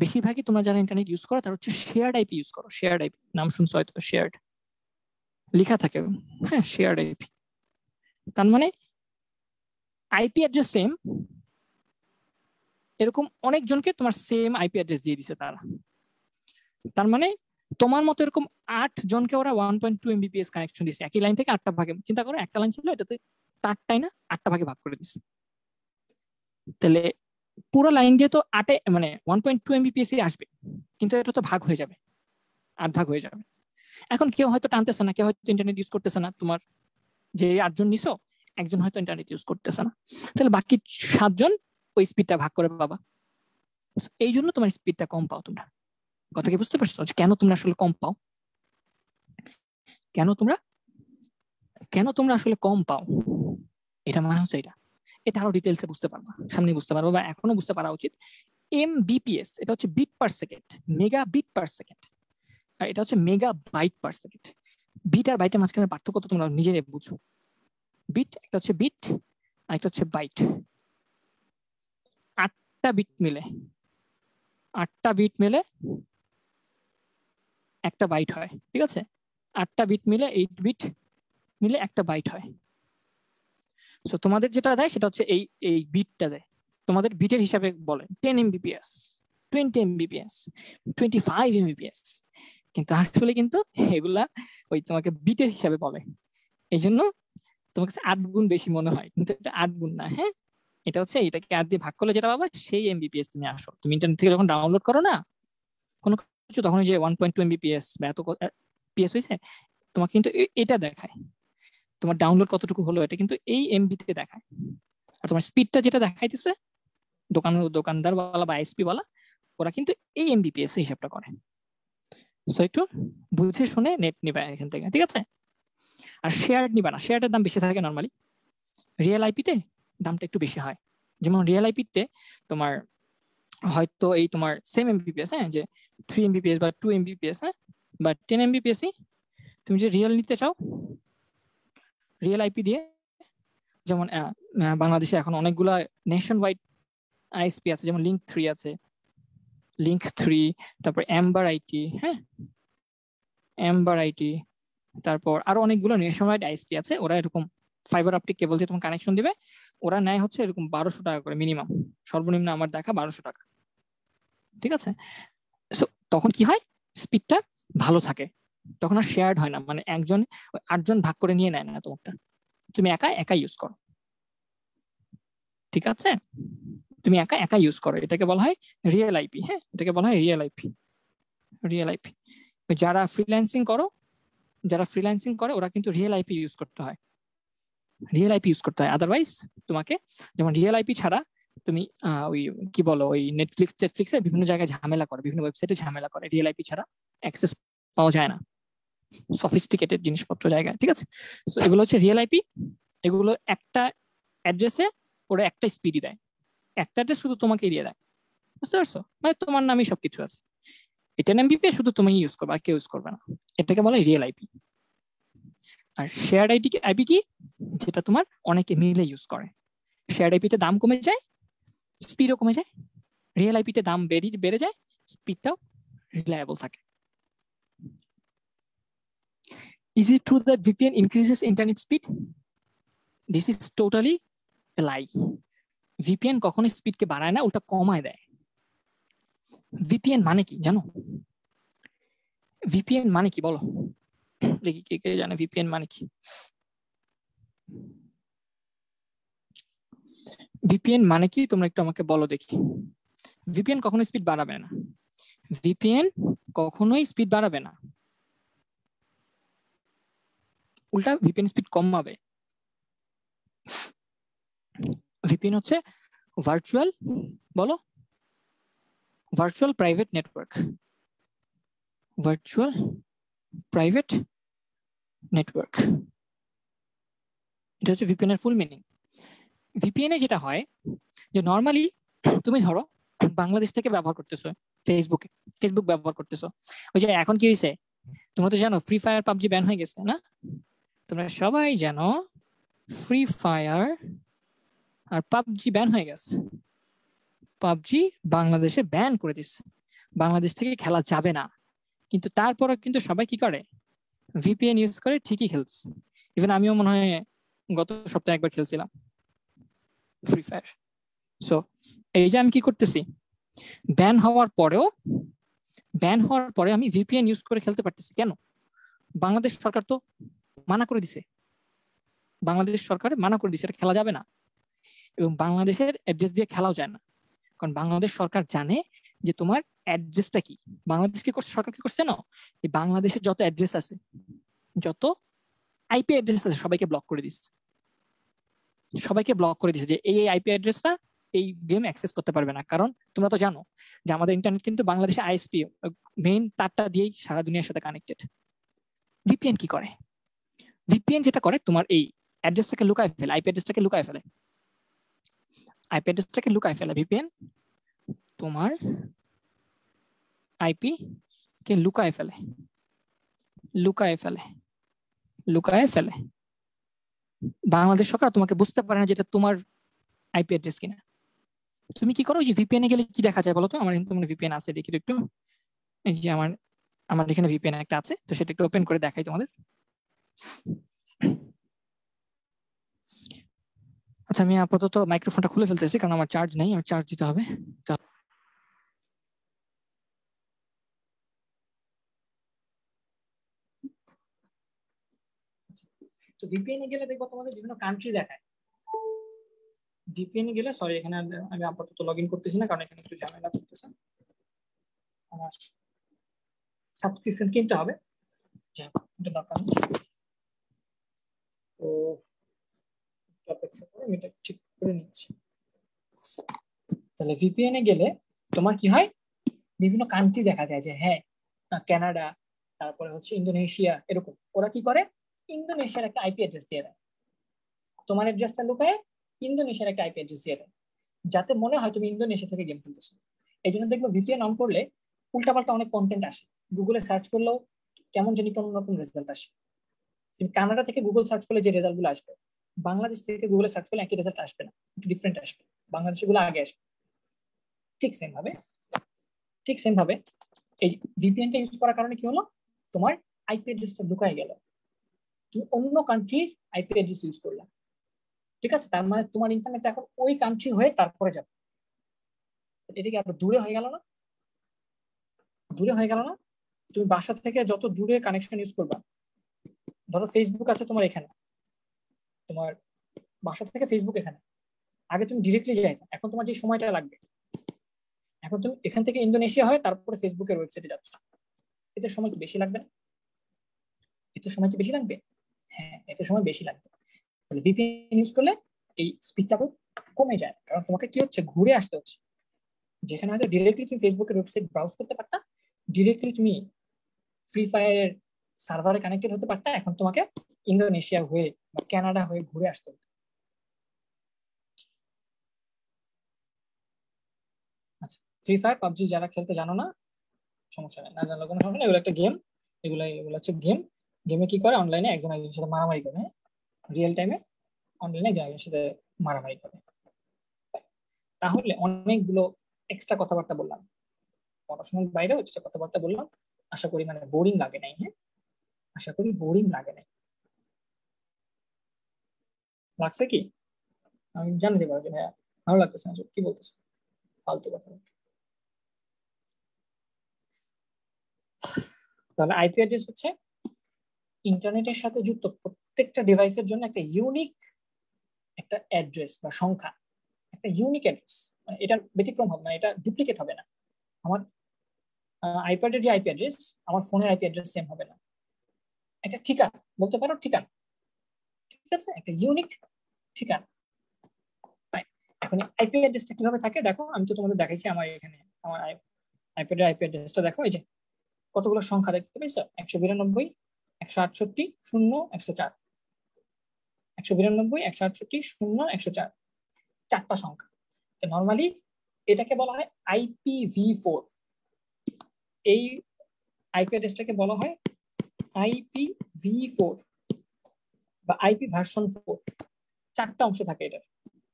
বেশিরভাগই তোমরা যারা ইন্টারনেট ইউজ করো তারা হচ্ছে শেয়ার্ড আইপি ইউজ করো। শেয়ার্ড আইপি নাম শুনছো হয়তো, শেয়ার্ড লেখা থাকে, হ্যাঁ শেয়ার্ড আইপি। তার মানে আইপি অ্যাড্রেস সেম, এরকম অনেকজনকে তোমার সেম আইপি অ্যাড্রেস দিয়ে দিছে তারা। তার মানে তোমার মতো এরকম 8 জনকে ওরা 1.2 Mbps কানেকশন দিছে, একই লাইন থেকে 8টা ভাগে। চিন্তা করো, একটা লাইন ছিল, এটাতে 4টাই না 8টা ভাগে ভাগ করে দিছে। তাহলে পুরো লাইন দিয়ে তো 8 মানে 1.2 Mbps আসবে, কিন্তু এটা তো ভাগ হয়ে যাবে, 8 ভাগ হয়ে যাবে। এখন কেউ হয়তো টানতেছে না, কেউ হয়তো ইন্টারনেট ইউজ করতেছে না, তোমার যে 8 জন নিছো একজন হয়তো ইন্টারনেট ইউজ করতেছে না, তাহলে বাকি 7 জন ওই স্পিডটা ভাগ করে পাবা। এই জন্য তোমার স্পিডটা কম পাও তোমরা। কথা কি বুঝতে পারছো কেন তোমরা আসলে কম পাও? কেন তোমরা আসলে কম পাও? এটা মানে হচ্ছে এটা আরো ডিটেলসে বুঝতে পারবা, সামনে বুঝতে পারবা, বা এখনো বুঝতে পারা উচিত। Mbps এটা হচ্ছে bit per second, mega bit per second, আর এটা হচ্ছে mega byte per second. Bit আর বাইটের মাঝখানে পার্থক্য তো তোমরা নিজেরাই বুঝো। বিট একটা হচ্ছে বিট আর একটা হচ্ছে বাইট। 8টা বিট মিলে একটা বাইট হয়, ঠিক আছে? 8টা বিট মিলে 8 বিট মিলে একটা বাইট হয়। সো তোমাদের যেটা দেয় সেটা হচ্ছে এই বিটটা দেয়, তোমাদের বিটের হিসাবে বলে 10 Mbps, 20 Mbps, 25 Mbps, কিন্তু আসলে কিন্তু এগুলা ওই তোমাকে বিটের হিসাবে বলে। এই জন্য তোমার কাছে 8 গুণ বেশি মনে হয়, কিন্তু এটা 8 গুণ না। হ্যাঁ, এটা হচ্ছে এটাকে 8 দিয়ে ভাগ করলে যেটা পাবা সেই Mbps তুমি আসো। তুমি ইন্টারনেট থেকে যখন ডাউনলোড করো না কোনো কিছু, তখন যে 1.2 Mbps বা এত PS হয়েছে, তোমাকে কিন্তু এটা দেখায় তোমার ডাউনলোড কতটুকু হলো, এটা কিন্তু এই এমবিতে দেখায়। আর তোমার স্পিডটা যেটা দেখাইতেছে দোকানদার বলা বা আইএসপি বলা, ওরা কিন্তু এই Mbps হিসাবটা করে। সো একটু বুঝে শুনে নেট নিবা এখান থেকে, ঠিক আছে? আর শেয়ার নিবা না, শেয়ারের দাম বেশি থাকে নর্মালি। রিয়েল আইপিতে দামটা একটু বেশি হয়। যেমন রিয়েল আইপিতে তোমার হয়তো এই তোমার সেম Mbps, হ্যাঁ, যে 3 Mbps বা 2 Mbps, হ্যাঁ, বা 10 Mbps তুমি যে রিয়েল নিতে চাও, রিয়েল আইপি দিয়ে, যেমন বাংলাদেশে এখন অনেকগুলা নেশন ওয়াইড আইএসপি আছে, যেমন লিংক 3 আছে, লিংক 3, তারপর এম্বার আইটি, হ্যাঁ এম্বার আইটি, তারপর আরো অনেকগুলো নেশন ওয়াইড আইএসপি আছে। ওরা এরকম ফাইবার অপটিক কেবল দিয়ে তোমার কানেকশন দিবে। ওরা নেয় হচ্ছে এরকম 1200 টাকা করে মিনিমাম, সর্বনিম্ন আমার দেখা 1200 টাকা, ঠিক আছে। তখন কি হয়, স্পিডটা ভালো থাকে, তখন আর শেয়ার্ড হয় না, মানে একজন 8জন ভাগ করে নিয়ে নেয় না তোমারটা, তুমি একা একা ইউজ করো, ঠিক আছে, তুমি একা একা ইউজ করো। এটাকে বলা হয় রিয়েল আইপি, হ্যাঁ এটাকে বলা হয় রিয়েল আইপি। রিয়েল আইপি যারা ফ্রিল্যান্সিং করে ওরা কিন্তু রিয়েল আইপি ইউজ করতে হয়, রিয়েল আইপি ইউজ করতে হয়। আদারওয়াইজ তোমাকে, যেমন রিয়েল আইপি ছাড়া তুমি ওই কি বলো, ওই নেটফ্লিক্সে বিভিন্ন জায়গায় ঝামেলা করে, বিভিন্ন ওয়েবসাইটে ঝামেলা করে, রিয়েল আইপি ছাড়া অ্যাক্সেস পাওয়া যায় না সফিস্টিকেটেড জিনিসপত্র জায়গায়, ঠিক আছে। সো এগুলো হচ্ছে রিয়েল আইপি। এগুলো একটা অ্যাড্রেসে ওরা একটা স্পিডই দেয়, একটা অ্যাড্রেস শুধু তোমাকে দিয়ে দেয়, বুঝতে পারছো, মানে তোমার নামই সবকিছু আছে। এটা Mbps শুধু তুমি ইউজ করবে, আর কেউ ইউজ করবে না, এটাকে বলা হয় রিয়েল আইপি। আর শেয়ার্ড আইপি কি, যেটা তোমার অনেকে মিলে ইউজ করে। শেয়ার্ড আইপিতে দাম কমে যায়, স্পিডও কমে যায়। রিয়েল আইপিতে দাম বেড়ে যায়, স্পিডটাও রিলায়েবল থাকে। Is it true that VPN increases internet speed? This is totally a lie. VPN কখনো স্পিডকে বাড়ায় না, উল্টা কমায় দেয়। VPN মানে কি জানো? VPN মানে কি বলো দেখি, কে কে জানে VPN মানে কি? VPN মানে কি তোমরা একটু আমাকে বলো দেখি। VPN কখনো স্পিড বাড়াবে না, VPN কখনোই স্পিড বাড়াবে না, উল্টা VPN স্পিড কমাবে। VPN হচ্ছে ভার্চুয়াল, বলো, virtual private network, virtual private network, এটা হচ্ছে VPN এর ফুল মিনিং। VPN এ যেটা হয় যে নর্মালি তুমি ধরো বাংলাদেশ থেকে ব্যবহার করতেছো, ফেসবুক ব্যবহার করতেছো, ওই যে এখন কি হয়েছে তোমরা তো জানো, ফ্রি ফায়ার পাবজি ব্যান হয়ে গেছে না? তোমরা সবাই জানো ফ্রি ফায়ার আর পাবজি ব্যান হয়ে গেছে। পাবজি বাংলাদেশে ব্যান করে দিচ্ছে, বাংলাদেশ থেকে খেলা যাবে না, কিন্তু তারপরে কিন্তু সবাই কি করে, VPN ইউজ করে ঠিকই খেলছে। ইভেন আমিও মনে হয় গত সপ্তাহে একবার খেলছিলাম ফ্রি ফায়ার। সো এই যে আমি কি করতেছি, ব্যান হওয়ার পরে আমি VPN ইউজ করে খেলতে পারতেছি। কেন? বাংলাদেশ সরকার তো মানা করে দিছে, বাংলাদেশ সরকার মানা করে দিছে এটা খেলা যাবে না, এবং বাংলাদেশের অ্যাড্রেস দিয়ে খেলাও যায় না, কারণ বাংলাদেশ সরকার জানে যে তোমার অ্যাড্রেসটা কি। বাংলাদেশ কি করছে, সরকার কি করছে না, এই বাংলাদেশের যত অ্যাড্রেস আছে, যত আইপি অ্যাড্রেস আছে সবাইকে ব্লক করে দিচ্ছে, যে এই আইপি অ্যাড্রেসটা এই গেম অ্যাক্সেস করতে পারবে না। কারণ তোমরা তো জানো যে আমাদের ইন্টারনেট কিন্তু বাংলাদেশে আইএসপি মেইন তারটা দিয়েই সারা দুনিয়ার সাথে কানেক্টেড। VPN কি করে, VPN যেটা করে তোমার এই অ্যাড্রেসটাকে লুকায় ফেলে, আইপি অ্যাড্রেসটাকে লুকায় ফেলে, VPN তোমার আইপি কে লুকায় ফেলে। বাংলাদেশ সরকার তোমাকে বুঝতে পারে না যেটা তোমার আইপি অ্যাড্রেস কিনা। তুমি কি করো, যে VPN এ গেলে কি দেখা যায় বলো তো? আমার কিন্তু VPN আছে, দেখি একটু, এই যে আমার এখানে VPN একটা আছে, তো সেটা একটু ওপেন করে দেখাই তোমাদের। আচ্ছা আমি আপাতত মাইক্রোফোনটা খুলে ফেলতেছি, কারণ আমার চার্জ নেই, আমার চার্জ দিতে হবে। তো VPN এ গেলে দেখবো তোমাদের বিভিন্ন কান্ট্রি দেখায়। VPN এ গেলে, সরি এখানে আমি আপাতত লগ ইন করতেছি না, কারণ এখানে একটু ঝামেলা করতেছে, আমার সাবস্ক্রিপশন কিনতে হবে, এটা দরকার নেই। তো অপেক্ষা করে আমি এটা ঠিক করে নিচ্ছি। তাহলে VPN এ গেলে তোমার কি হয়, বিভিন্ন কান্ট্রি দেখা যায়, যে হ্যাঁ কানাডা, তারপরে হচ্ছে ইন্দোনেশিয়া, এরকম। ওরা কি করে, ইন্দোনেশিয়ার একটা আইপি অ্যাড্রেস দিয়ে দেয়, তোমার অ্যাড্রেসটা লুকায় ইন্দোনেশিয়ার একটা আইপি অ্যাড্রেস দিয়ে দেয়, যাতে মনে হয় তুমি ইন্দোনেশিয়া থেকে গেম খেলতেছো। এই জন্য দেখবো VPN অন করলে উল্টাপাল্টা অনেক কন্টেন্ট আসে, গুগলে সার্চ করলেও কেমন জানি কোন রকম রেজাল্ট আসে। তুমি কানাডা থেকে গুগল সার্চ করলে যে রেজাল্ট গুলো আসবে, বাংলাদেশ থেকে গুগলে সার্চ করলে একই রেজাল্ট আসবে না, একটু ডিফারেন্ট আসবে। বাংলাদেশে গুলো আগে আসবে। ঠিক সেম ভাবে এই ভিপিএনটা ইউজ করার কারণে কি হলো, তোমার আইপি অ্যাড্রেসটা লুকায় গেল, তুমি অন্য কান্ট্রির আইপি অ্যাড্রেস ইউজ করলা। ঠিক আছে, তার মানে তোমার ইন্টারনেট এখন ওই কান্ট্রি হয়ে তারপরে যাবে। এটা কি আবার দূরে হয়ে গেল না? তুমি বাসা থেকে যত দূরে কানেকশন ইউজ করবা, ধরো ফেসবুক আছে তোমার এখানে, তোমার বাসা থেকে ফেসবুক এখানে, আগে তুমি ডিরেক্টলি যাইতা, এখন তোমার যে সময়টা লাগবে, এখন তুমি এখান থেকে ইন্দোনেশিয়া হয়ে তারপরে ফেসবুকের ওয়েবসাইটে যাচ্ছ, এতে সময় কি বেশি লাগবে? হ্যাঁ, এতে সময় বেশি লাগবে। তাহলে ভিপিএন ইউজ করলে এই স্পিডটা কমে যায়, কারণ তোমাকে কি হচ্ছে, ঘুরে আসতে হচ্ছে। যেখানে হয়তো ডিরেক্টলি তুমি ফেসবুকের ওয়েবসাইট ব্রাউজ করতে পারতা, ডিরেক্টলি তুমি ফ্রি ফায়ারের সার্ভারে কানেক্টেড হতে পারতা, এখন তোমাকে ইন্দোনেশিয়া হয়ে বা কানাডা হয়ে ঘুরে আসতে হতো। আচ্ছা, ফ্রি ফায়ার পাবজি যারা খেলতে জানো না, সমস্যা নেই, না জানলে কোনো সমস্যা নেই, এগুলো একটা গেম। এগুলো হচ্ছে গেমে কি করে, অনলাইনে একজন একজনের সাথে মারামারি করে, রিয়েল টাইমে অনলাইনে একজন একজনের সাথে মারামারি করে। তাহলে অনেকগুলো এক্সট্রা কথাবার্তা বললাম, পড়াশোনার বাইরেও এক্সট্রা কথাবার্তা বললাম। আশা করি মানে বোরিং লাগে নাই। হ্যাঁ, আশা করি বোরিং লাগে নাই। লাগছে কি? আমি জানতে পারবো যে হ্যাঁ ভালো লাগতেছে না, কি বলতেছে, ফালতু কথা। তাহলে আইপি অ্যাড্রেস হচ্ছে ইন্টারনেটের সাথে যুক্ত প্রত্যেকটা ডিভাইসের জন্য একটা ইউনিক একটা অ্যাড্রেস বা সংখ্যা, একটা ইউনিক অ্যাড্রেস। মানে এটা ব্যতিক্রম হবে না, এটা ডুপ্লিকেট হবে না। আমার আইপ্যাডের যে আইপি অ্যাড্রেস, আমার ফোনের আইপি অ্যাড্রেস সেম হবে না। একটা ঠিকানা বলতে পারো, ঠিকানা। ঠিক আছে, একটা ইউনিক ঠিকানা। এখন আইপি অ্যাড্রেসটা কিভাবে থাকে দেখো, আমি তো তোমাদের দেখাইছি আমার এখানে, আমার আইপ্যাডের আইপি অ্যাড্রেসটা দেখো, এই যে কতগুলো সংখ্যা দেখতে পেয়েছো, 192, 168, 0, 104, 192, 168, 0, 104, 4টা সংখ্যা। নর্মালি এটাকে বলা হয় IPv4। এই আইপি অ্যাড্রেসটাকে বলা হয় IPv4 বা আইপি ভার্সন 4। 4টা অংশ থাকে এটার।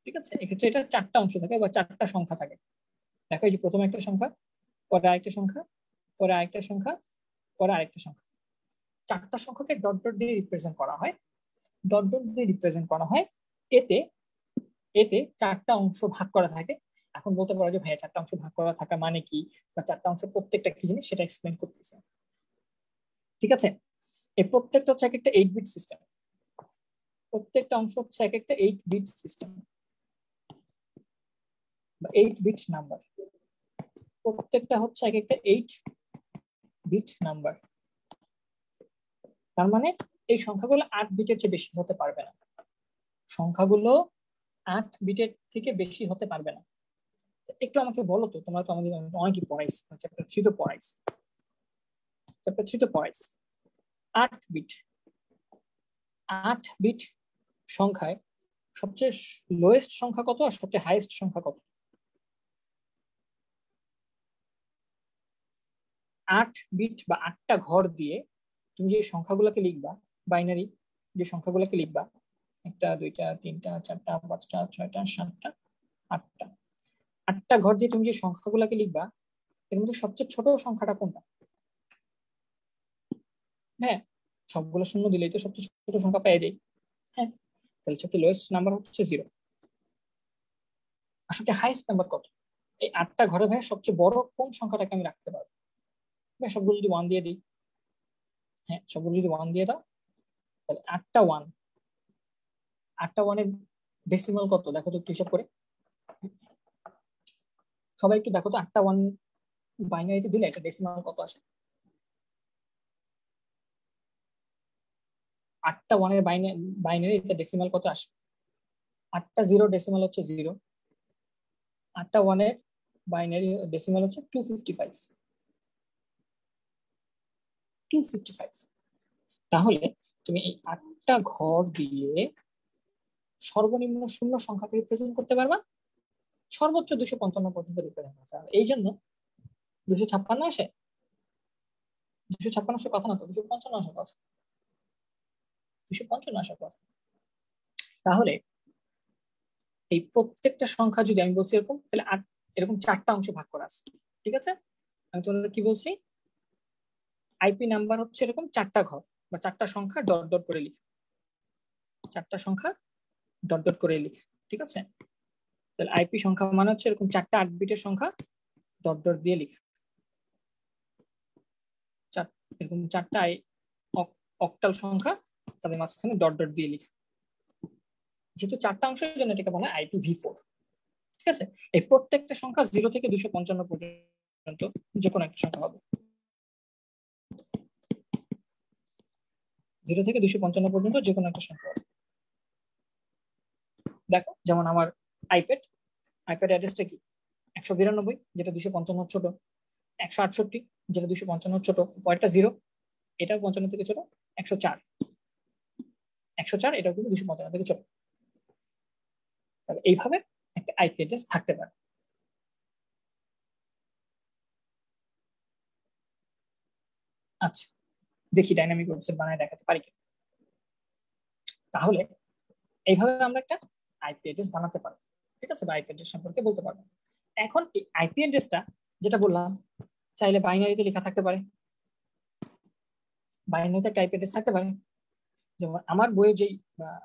ঠিক আছে, এক্ষেত্রে এটা 4টা অংশ থাকে বা 4টা সংখ্যা থাকে। দেখো, এই যে প্রথমে একটা সংখ্যা, পরে আরেকটা সংখ্যা, পরে আরেকটা সংখ্যা, পরে আরেকটা সংখ্যা। 4টা সংখ্যাকে ডট ডট দিয়ে রিপ্রেজেন্ট করা হয়। এতে 4টা অংশ ভাগ করা থাকে। এখন বলতে পারো যে ভাইয়া 4টা অংশ ভাগ করা থাকা মানে কি, বা 4টা অংশ প্রত্যেকটা কি জিনিস, সেটা এক্সপ্লেন করতেছে। ঠিক আছে, এই প্রত্যেকটা হচ্ছে এক একটা 8 বিট সিস্টেম। প্রত্যেকটা অংশ হচ্ছে এক একটা 8 বিট সিস্টেম বা 8 বিট নাম্বার। প্রত্যেকটা হচ্ছে এক একটা 8 বিট নাম্বার। তার মানে এই সংখ্যাগুলো 8 বিটের চেয়ে বেশি হতে পারবে না। সংখ্যাগুলো 8 বিটের থেকে বেশি হতে পারবে না। একটু আমাকে বলো তো, তোমরা তো আমাদের অনেকই পড়াইছি, চ্যাপ্টার 3 তো পড়াইছি। 8 বিট, 8 বিট সংখ্যায় সবচেয়ে লোয়েস্ট সংখ্যা কত আর সবচেয়ে হাইয়েস্ট সংখ্যা কত? 8 বিট বা 8টা ঘর দিয়ে তুমি যে সংখ্যাগুলোকে লিখবা, বাইনারি যে সংখ্যাগুলোকে লিখবা, 1টা 2টা 3টা 4টা 5টা 6টা 7টা 8টা, 8টা ঘর দিয়ে তুমি যে সংখ্যাগুলোকে লিখবা, এর মধ্যে সবচেয়ে ছোট সংখ্যাটা কোনটা? হ্যাঁ, সবগুলো শূন্য দিলেই তো সবচেয়ে ছোট সংখ্যা পেয়ে যাই। হ্যাঁ, তাহলে সবচেয়ে লোয়েস্ট নাম্বার হচ্ছে 0। আর সবচেয়ে হাইয়েস্ট নাম্বার কত? এই 8টা ঘরে ভাই সবচেয়ে বড় কোন সংখ্যাটাকে আমি রাখতে পারবো? ভাই সবগুলো যদি 1 দিয়ে দিই, হ্যাঁ সবগুলো যদি 1 দিয়ে দাও, তাহলে 8টা 1, 8টা 1-এর ডেসিমাল কত দেখো তো একটু হিসাব করে। সবাই একটু দেখো তো, 8টা 1 বাইনারিতে দিলে একটা ডেসিমাল কত আসে? 8টা 1-এর বাইনারি ডেসিমাল কত আসে? 8টা 0 ডেসিমাল হচ্ছে 0, 8টা 1-এর বাইনারি ডেসিমাল হচ্ছে 255। তাহলে তুমি এই 8টা ঘর দিয়ে সর্বনিম্ন শূন্য সংখ্যাকে রিপ্রেজেন্ট করতে পারবা, সর্বোচ্চ 255 পর্যন্ত রিপ্রেজেন্ট করতে পারবা। এই জন্য 256 আসে। 256 আসার কথা না তো, 255 আসার কথা, 255 আসার কথা। তাহলে এই প্রত্যেকটা সংখ্যা যদি আমি বলছি এরকম, তাহলে এরকম 4টা অংশে ভাগ করা আছে, ঠিক আছে? আমি তোমাদের কি বলছি, আইপি নাম্বার হচ্ছে এরকম 4টা ঘর বা 4টা সংখ্যা ডট ডট করে লিখে, 4টা সংখ্যা ডট ডট করে লিখে, ঠিক আছে? তাহলে আইপি সংখ্যা মানে হচ্ছে এরকম 4টা 8 বিটের সংখ্যা ডট ডট দিয়ে লিখে, এরকম 4টা অক্টাল সংখ্যা তাদের মাঝখানে ডট ডট দিয়ে লিখে। যেহেতু 4টা অংশের জন্য এটাকে বলা হয় IPv4, ঠিক আছে? এই প্রত্যেকটা সংখ্যা 0 থেকে 255 পর্যন্ত যে কোনো একটা সংখ্যা হবে, 0 থেকে 255 পর্যন্ত যে কোনো একটা সংখ্যা হবে। দেখো যেমন আমার আইপ্যাড অ্যাড্রেসটা কি, 192 যেটা 255 ছোট, 168 যেটা 255 ছোট, পরেরটা 0 এটাও 55 থেকে ছোট, 104 এটাও কিন্তু 255 থেকে ছোট। তাহলে এইভাবে একটা আইপি অ্যাড্রেস থাকতে পারে। আচ্ছা, দেখি ডাইনামিক ওয়েবসাইট বানায় দেখাতে পারি কি। তাহলে এইভাবে আমরা একটা আইপি অ্যাড্রেস বানাতে পারবো, ঠিক আছে? বা আইপি অ্যাড্রেস সম্পর্কে বলতে পারবো। এখন এই আইপি অ্যাড্রেসটা যেটা বললাম, চাইলে বাইনারিতে লেখা থাকতে পারে, বাইনারিতে একটা আইপি অ্যাড্রেস থাকতে পারে। যেমন আমার বইয়ের যেই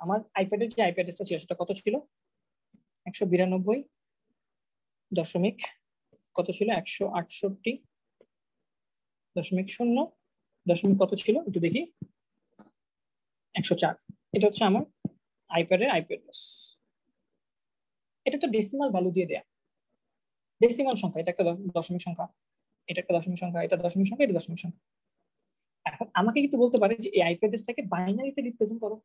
আমার আইপ্যাডের যে আইপি অ্যাড্রেসটা ছিল সেটা কত ছিল, 192 দশমিক কত ছিল, 168 দশমিক 0 দশমিক কত ছিল একটু দেখি, 104। এটা হচ্ছে আমার আইপ্যাডের আইপি অ্যাড্রেস। এটা তো ডেসিমাল ভ্যালু দিয়ে দেয়া, ডেসিমাল সংখ্যা, এটা একটা দশমিক সংখ্যা, এটা একটা দশমিক সংখ্যা, এটা দশমিক সংখ্যা, এটা দশমিক সংখ্যা। এখন আমাকে কিন্তু বলতে পারে যে এই আইপি অ্যাড্রেসটাকে বাইনারিতে রিপ্রেজেন্ট করো।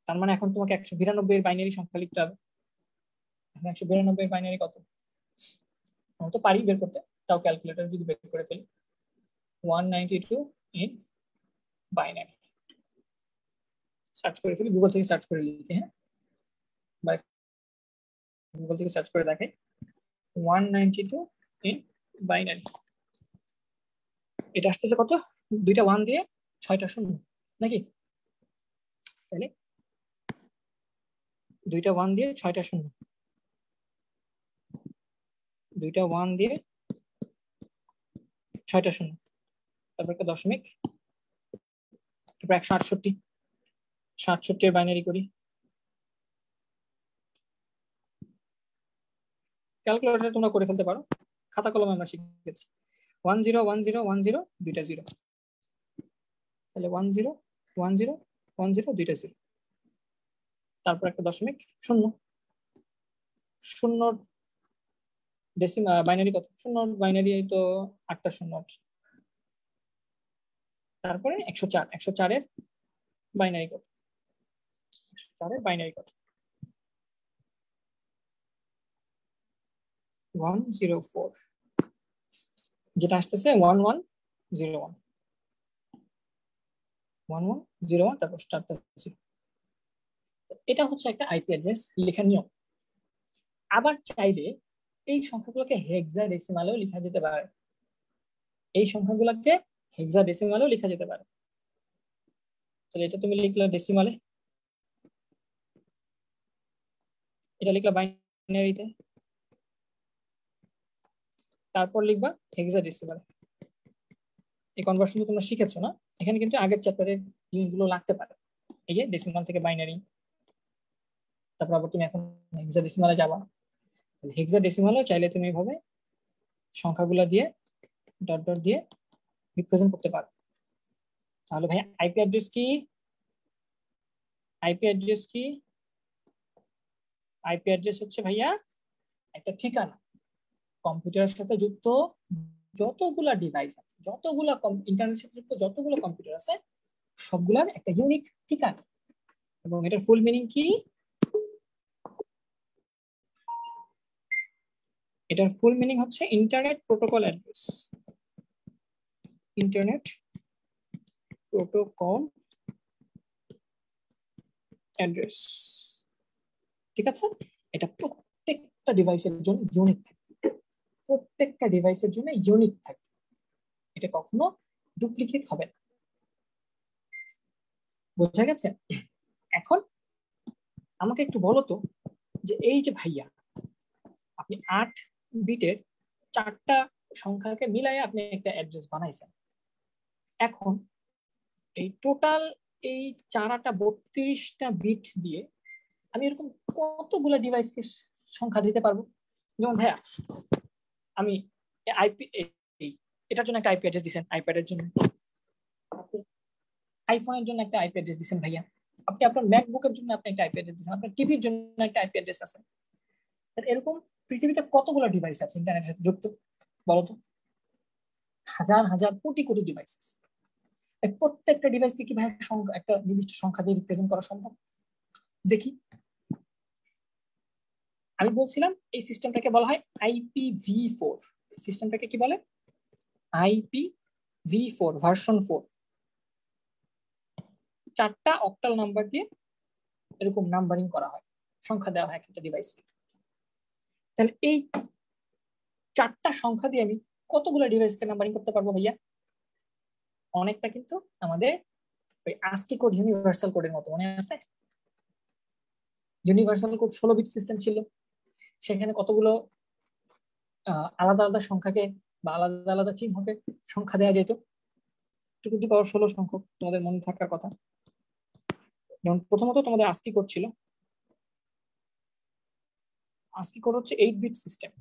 তার মানে এখন তোমাকে 192 এর বাইনারি সংখ্যা লিখতে হবে। এখন 192 এর বাইনারি কত, আমি তো পারি বের করতে, তাও ক্যালকুলেটর যদি বের করে ফেলি, 192 ইন বাইনারি সার্চ করে ফেলি, গুগল থেকে সার্চ করে লিখি, হ্যাঁ, বা গুগল থেকে সার্চ করে দেখে 192 ইন বাইনারি, এটা আসতেছে কত, 2টা 1 দিয়ে 6টা 0 নাকি? তাহলে 2টা 1 দিয়ে 6টা 0, 2টা 1 দিয়ে 6টা 0, তারপর একটা দশমিক, তারপর 168 এর বাইনারি করি, ক্যালকুলেটর তোমরা করে ফেলতে পারো, খাতা কলমে আমরা শিখেছি। 101010 2টা 0, তাহলে 101010 2টা 0, তারপর একটা দশমিক 0, 0 ডেসিমাল বাইনারি কত, 0 বাইনারি তো 8টা 0, তারপরে 104 এর বাইনারি কত, 104 এর বাইনারি কত, 104, যেটা আসতেছে 1101 তারপর 4টা 0। এটা হচ্ছে একটা আইপি অ্যাড্রেস লেখার নিয়ম। আবার চাইলে এই সংখ্যাগুলোকে হেক্সাডেসিমালেও লেখা যেতে পারে, এই সংখ্যাগুলোকে হেক্সাডেসিমালেও লেখা যেতে পারে। তাহলে এটা তুমি লিখলা ডেসিমালে, এটা লিখলা বাইনারিতে, তারপর লিখবা হেক্সাডেসিমালে। এই কনভার্সন তোমরা শিখেছো না, এখানে কিন্তু আগের চ্যাপ্টারের লিঙ্কগুলো লাগতে পারে। এই যে ডেসিমাল থেকে বাইনারি, তারপর আবার তুমি এখন হেক্সাডেসিমালে যাবা, হেক্সাডেসিমালেও চাইলে তুমি এইভাবে সংখ্যাগুলো দিয়ে ডট ডট দিয়ে রিপ্রেজেন্ট করতে পারো। তাহলে ভাই আইপি অ্যাড্রেস কি, আইপি অ্যাড্রেস কি, আইপি অ্যাড্রেস হচ্ছে ভাইয়া একটা ঠিকানা, কম্পিউটারের সাথে যুক্ত যতগুলা ডিভাইস আছে, যতগুলা ইন্টারনেটের সাথে যুক্ত যতগুলো কম্পিউটার আছে সবগুলার একটা ইউনিক ঠিকানা। এবং এটার ফুল মিনিং কি, এটার ফুল মিনিং হচ্ছে internet protocol address, internet protocol address, ঠিক আছে? এটা প্রত্যেকটা ডিভাইসের জন্য ইউনিক থাকে, প্রত্যেকটা ডিভাইসের জন্য ইউনিক থাকে, এটা কখনো ডুপ্লিকেট হবে না। বোঝা গেছে? এখন আমাকে একটু বলো তো যে এই যে ভাইয়া আপনি 8 বিটের 4টা সংখ্যাকে মিলাই আপনি একটা অ্যাড্রেস বানাইছেন। এখন এই টোটাল এই 32টা বিট দিয়ে আমি এরকম কতগুলো ডিভাইসকে সংখ্যা দিতে পারবো? যেমন ভাইয়া আমি আইপি এটার জন্য একটা আইপি অ্যাড্রেস দিবেন, আইপ্যাডের জন্য, আইফোনের জন্য একটা আইপি অ্যাড্রেস দিবেন ভাইয়া, আপনি আপনার ম্যাকবুকের জন্য আপনি একটা আইপি অ্যাড্রেস দিবেন, আপনার টিভির জন্য একটা আইপি অ্যাড্রেস আছে। এরকম পৃথিবীতে কতগুলো ডিভাইস আছে ইন্টারনেটের সাথে যুক্ত বলো তো? হাজার হাজার কোটি কোটি ডিভাইস আছে। প্রত্যেকটা ডিভাইসকে কি ভাই একটা নির্দিষ্ট সংখ্যা দিয়ে রিপ্রেজেন্ট করা সম্ভব? দেখি। আমি বলছিলাম এই সিস্টেমটাকে বলা হয় IPv4। সিস্টেমটাকে কি বলে? IPv4 version 4। 4টা অক্টাল নাম্বার দিয়ে এরকম নাম্বারিং করা হয়, সংখ্যা দেওয়া হয় একটা ডিভাইসকে। তাহলে এই 4টা সংখ্যা দিয়ে আমি কতগুলো ডিভাইসকে নাম্বারিং করতে পারবো ভাইয়া? অনেকটা, কিন্তু আমাদের ওই ASCII কোড ইউনিভার্সাল কোডের মতো, মনে আছে? ইউনিভার্সাল কোড 16 বিট সিস্টেম ছিল, সেখানে কতগুলো আলাদা আলাদা সংখ্যাকে বা আলাদা আলাদা চিহ্নকে সংখ্যা দেওয়া যেত, 2 টু দি পাওয়ার 16 সংখ্যক, তোমাদের মনে থাকার কথা। যেমন প্রথমত তোমাদের ASCII কোড ছিল, ASCII কোড হচ্ছে 8 বিট সিস্টেম,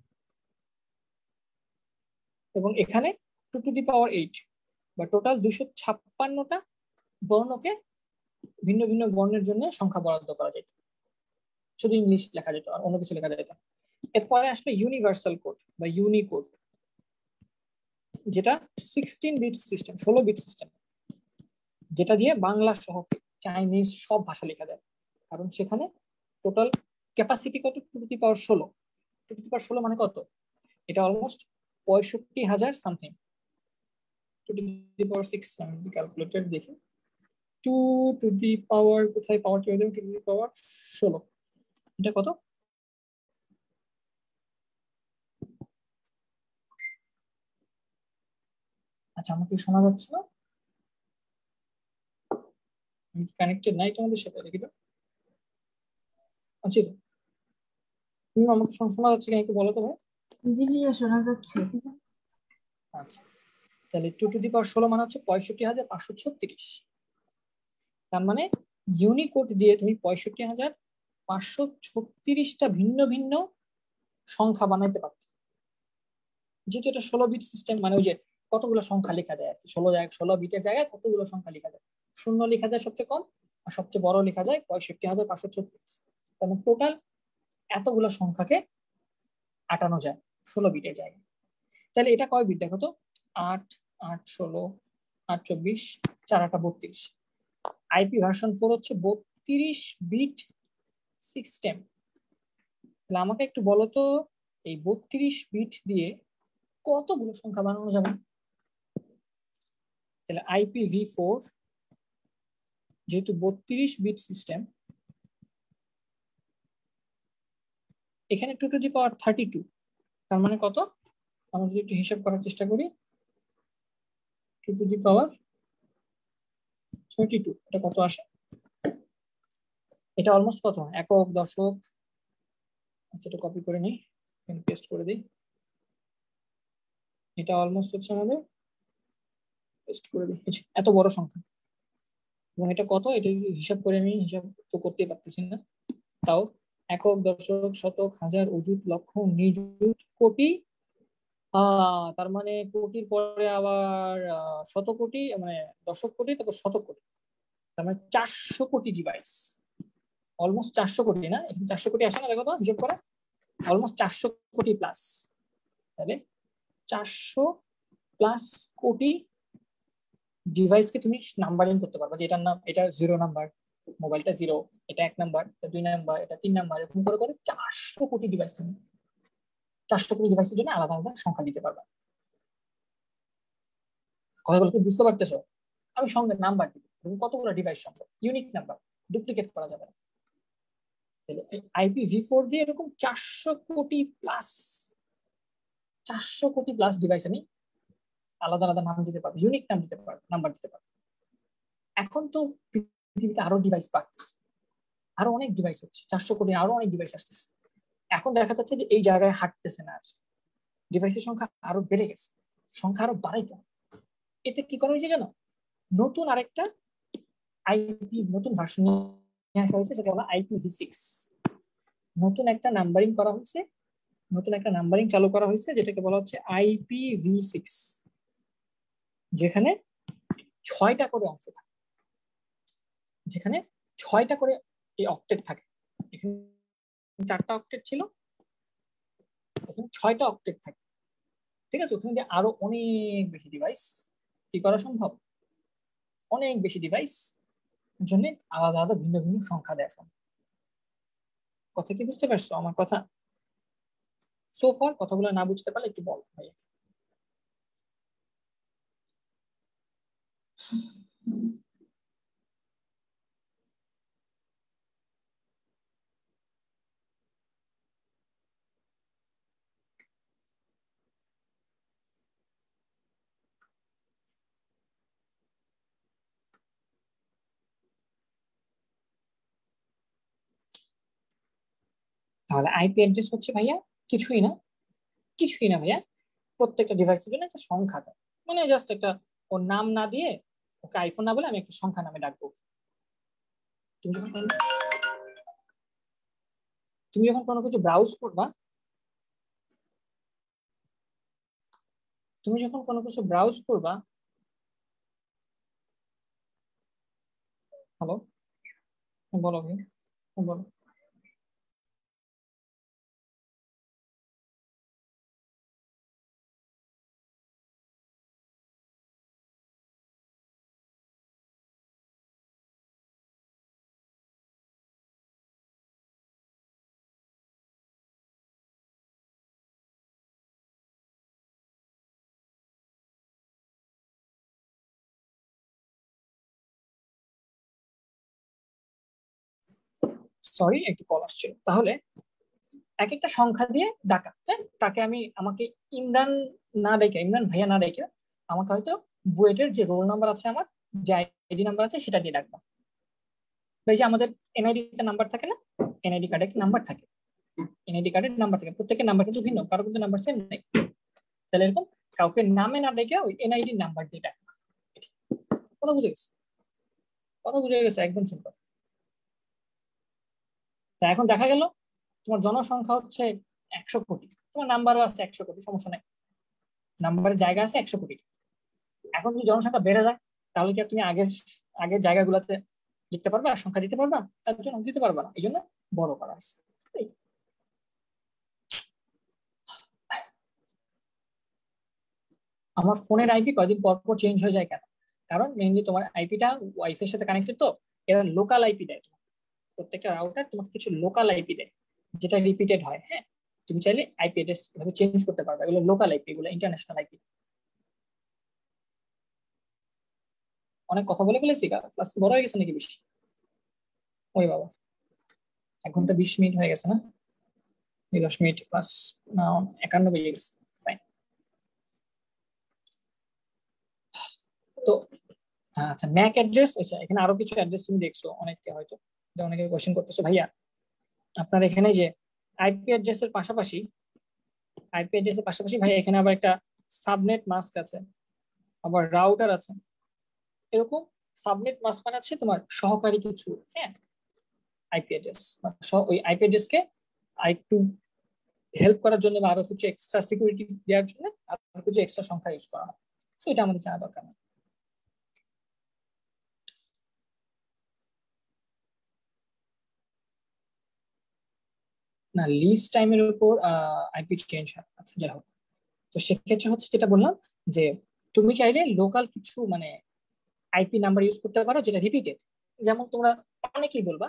এবং এখানে 2 টু দি পাওয়ার 8 বা টোটাল 256টা বর্ণকে ভিন্ন ভিন্ন বর্ণের জন্য সংখ্যা বরাদ্দ করা যেত, শুধু ইংলিশ লেখা যেত আর অন্য কিছু লেখা যেত। এরপরে আসলে ইউনিভার্সাল কোড বা ইউনিকোড, যেটা 16 বিট সিস্টেম, 16 বিট সিস্টেম, যেটা দিয়ে বাংলা সহ চাইনিজ সব ভাষা লেখা যায়, কারণ সেখানে টোটাল ক্যাপাসিটি কত? 2 to the power 16। 2 to the পাওয়ার 16 মানে কত? এটা অলমোস্ট 65,000 সামথিং। 2 টু দি পাওয়ার 6, আমি ক্যালকুলেটর দেখি, 2 টু দি পাওয়ার, কোথায় পাওয়ার কে দেব, 2 টু দি পাওয়ার 16, এটা কত? আচ্ছা, আমাকে শোনা যাচ্ছে না? আমি কানেক্টেড নাই তোমাদের সাথে, দেখি তো। আচ্ছা, তুমি আমাকে শোনা যাচ্ছে কিনা একটু বলো তো ভাই। জি ভাইয়া, শোনা যাচ্ছে। আচ্ছা, তাহলে 2 টু দি পাওয়ার 16 মানে হচ্ছে 65,536। তার মানে ইউনিকোড দিয়ে তুমি 65,536টা ভিন্ন ভিন্ন সংখ্যা বানাইতে পারতো। যেহেতু এটা 16 বিট সিস্টেম, মানে ওই যে কতগুলো সংখ্যা লেখা যায়, 16 বিটের জায়গায় কতগুলো সংখ্যা লেখা যায়, শূন্য লেখা যায় সবচেয়ে কম, আর সবচেয়ে বড় লেখা যায় 65,536। তার মানে টোটাল এতগুলো সংখ্যাকে আটানো যায় 16 বিটের জায়গায়। তাহলে এটা কয় বিট দেখো তো? 8, 8, 16, 8, 24, 4, 8, 32। আইপি ভার্সন 4 হচ্ছে 32 বিট সিস্টেম। তাহলে আমাকে একটু বলো তো, এই 32 বিট দিয়ে কতগুলো সংখ্যা বানানো যাবে? তাহলে IPv4 যেহেতু 32 বিট সিস্টেম, এখানে 2 টু দি পাওয়ার 32, তার মানে কত? আমরা যদি একটু হিসাব করার চেষ্টা করি, 2 টু দি পাওয়ার 32, এটা কত আসে? এটা অলমোস্ট কত? একক, দশক। আচ্ছা, এটা কপি করে নিই, পেস্ট করে দিই। এটা অলমোস্ট হচ্ছে আমাদের, পেস্ট করে দিই, এত বড় সংখ্যা। এবং এটা কত? এটা হিসাব করে আমি হিসাব তো করতেই পারতেছি না, তাও একক, দশক, শতক, হাজার, অযুত, লক্ষ, নিযুত, কোটি। তার মানে কোটির পরে আবার শতকোটি, মানে দশক কোটি, তারপর শতক কোটি, তার মানে 400 কোটি ডিভাইস। অলমোস্ট 400 কোটি, না? এখানে 400 কোটি আসে না? দেখো তো হিসাব করে, অলমোস্ট 400 কোটি প্লাস। তাহলে 400 প্লাস কোটি ডিভাইসকে তুমি নাম্বারিং করতে পারবে, যে এটার নাম, এটা 0 নাম্বার, মোবাইলটা 0, এটা 1 নাম্বার, এটা 2 নাম্বার, এটা 3 নাম্বার, এরকম করে করে 400 কোটি ডিভাইস, তুমি 400 কোটি ডিভাইসের জন্য আলাদা আলাদা সংখ্যা দিতে পারবে। কথাগুলো কি বুঝতে পারতেছো? আমি সঙ্গে নাম্বার দিব, তুমি কতগুলো ডিভাইস সম্ভব, ইউনিক নাম্বার, ডুপ্লিকেট করা যাবে না। IPv4 দিয়ে এরকম 400 কোটি প্লাস, 400 কোটি প্লাস ডিভাইস আমি আলাদা আলাদা নাম দিতে পারবে, ইউনিক নাম দিতে পারবে, নাম্বার দিতে পারবে। এখন তো পৃথিবীতে আরো ডিভাইস বাড়তেছে, আরো অনেক ডিভাইস হচ্ছে, 400 কোটি আরো অনেক ডিভাইস আসতেছে। এখন দেখা যাচ্ছে যে এই জায়গায় হাঁটতেছে না, আর ডিভাইসের সংখ্যা আরো বেড়ে গেছে, সংখ্যা আরো বাড়াইতে। এতে কি করা হয়েছে জানো, নতুন আরেকটা আইপি নতুন ভার্সন নিয়ে আসা হয়েছে, সেটা হলো IPv6। নতুন একটা নাম্বারিং করা হয়েছে, নতুন একটা নাম্বারিং চালু করা হয়েছে, যেটাকে বলা হচ্ছে IPv6, যেখানে 6টা করে অংশ থাকে, যেখানে 6টা করে এই অক্টেট থাকে। এখানে 4টা অক্টেট ছিল, এখানে 6টা অক্টেট থাকে। ঠিক আছে, ওখানে দিয়ে আরো অনেক বেশি ডিভাইস কি করা সম্ভব, অনেক বেশি ডিভাইস জন্য আলাদা আলাদা ভিন্ন ভিন্ন সংখ্যা দেওয়া সম্ভব। কথা কি বুঝতে পারছো আমার কথা? সোফার কথাগুলো না বুঝতে পারলে একটু বল ভাই। তাহলে আইপি অ্যাড্রেস হচ্ছে ভাইয়া কিছুই না, কিছুই না ভাইয়া, প্রত্যেকটা ডিভাইসের জন্য একটা সংখ্যা দেয়। মানে জাস্ট একটা, ওর নাম না দিয়ে, ওকে আইফোন না বলে আমি একটা সংখ্যা নামে ডাকবো। তুমি যখন তুমি যখন কোনো কিছু ব্রাউজ করবা, তুমি যখন কোনো কিছু ব্রাউজ করবা, হ্যালো, বলো ভাই, বলো। সরি, একটু কল আসছিল। তাহলে এক একটা সংখ্যা দিয়ে ডাকা, হ্যাঁ, তাকে আমি, আমাকে ইমরান না ডেকে, ইমরান ভাইয়া না ডেকে, আমাকে হয়তো বুয়েটের যে রোল নাম্বার আছে, আমার যে আইডি নাম্বার আছে সেটা দিয়ে ডাকবা। এই যে আমাদের এনআইডি তে নাম্বার থাকে না, এনআইডি কার্ডে একটা নাম্বার থাকে, এনআইডি কার্ডের নাম্বার থাকে, প্রত্যেকের নাম্বার কিন্তু ভিন্ন, কারো কিন্তু নাম্বার সেম নেই। তাহলে এরকম কাউকে নামে না ডেকে ওই এনআইডি নাম্বার দিয়ে ডাকবা। কথা বুঝে গেছে? কথা বুঝে গেছে, একদম সিম্পল। তা এখন দেখা গেল তোমার জনসংখ্যা হচ্ছে 100 কোটি, তোমার নাম্বারও আছে 100 কোটি, সমস্যা নাই, নাম্বারের জায়গা আছে 100 কোটি। এখন যদি জনসংখ্যা বেড়ে যায়, তাহলে কি আর তুমি আগের আগের জায়গাগুলোতে লিখতে পারবা, সংখ্যা দিতে পারবা? তার জন্য দিতে পারবা না, এই জন্য বড় করা হয়েছে। আমার ফোনের আইপি কয়দিন পর পর চেঞ্জ হয়ে যায় কেন? কারণ মেইনলি তোমার আইপিটা ওয়াইফাই এর সাথে কানেক্টেড, তো এরা লোকাল আইপি দেয়। প্রত্যেকটা রাউটার তোমাকে কিছু লোকাল আইপি দেয়, যেটা রিপিটেড হয়। হ্যাঁ, তুমি চাইলে আইপি অ্যাড্রেস এভাবে চেঞ্জ করতে পারবে, এগুলো লোকাল আইপি, এগুলো ইন্টারন্যাশনাল আইপি। অনেক কথা বলে ফেলেছি, ক্লাস বড় হয়ে গেছে নাকি বেশি? ওই বাবা, 1 ঘন্টা 20 মিনিট হয়ে গেছে না? 10 মিনিট প্লাস, না 51 বেজে গেছে। Fine. তো আচ্ছা, ম্যাক অ্যাড্রেস, আচ্ছা এখানে আরো কিছু অ্যাড্রেস তুমি দেখছো অনেকে হয়তো, অনেকে কোশ্চেন করতেছো ভাইয়া আপনার এখানে যে আইপি অ্যাড্রেসের পাশাপাশি, আইপি অ্যাড্রেসের পাশাপাশি ভাই এখানে আবার একটা সাবনেট মাস্ক আছে, আবার রাউটার আছে। এরকম সাবনেট মাস্ক মানে আছে তোমার সহকারী কিছু, হ্যাঁ, আইপি অ্যাড্রেস। ওই আইপি অ্যাড্রেস কে আরেকটু হেল্প করার জন্য বা আরো কিছু এক্সট্রা সিকিউরিটি দেওয়ার জন্য আরো কিছু এক্সট্রা সংখ্যা ইউজ করা হয়। সো এটা আমাদের জানা দরকার নেই। না, লিস্ট টাইমের উপর আইপি চেঞ্জ হয়। আচ্ছা যাই হোক, তো সেক্ষেত্রে হচ্ছে যেটা বললাম, যে তুমি চাইলে লোকাল কিছু মানে আইপি নাম্বার ইউজ করতে পারো যেটা রিপিটেড। যেমন তোমরা অনেকেই বলবা,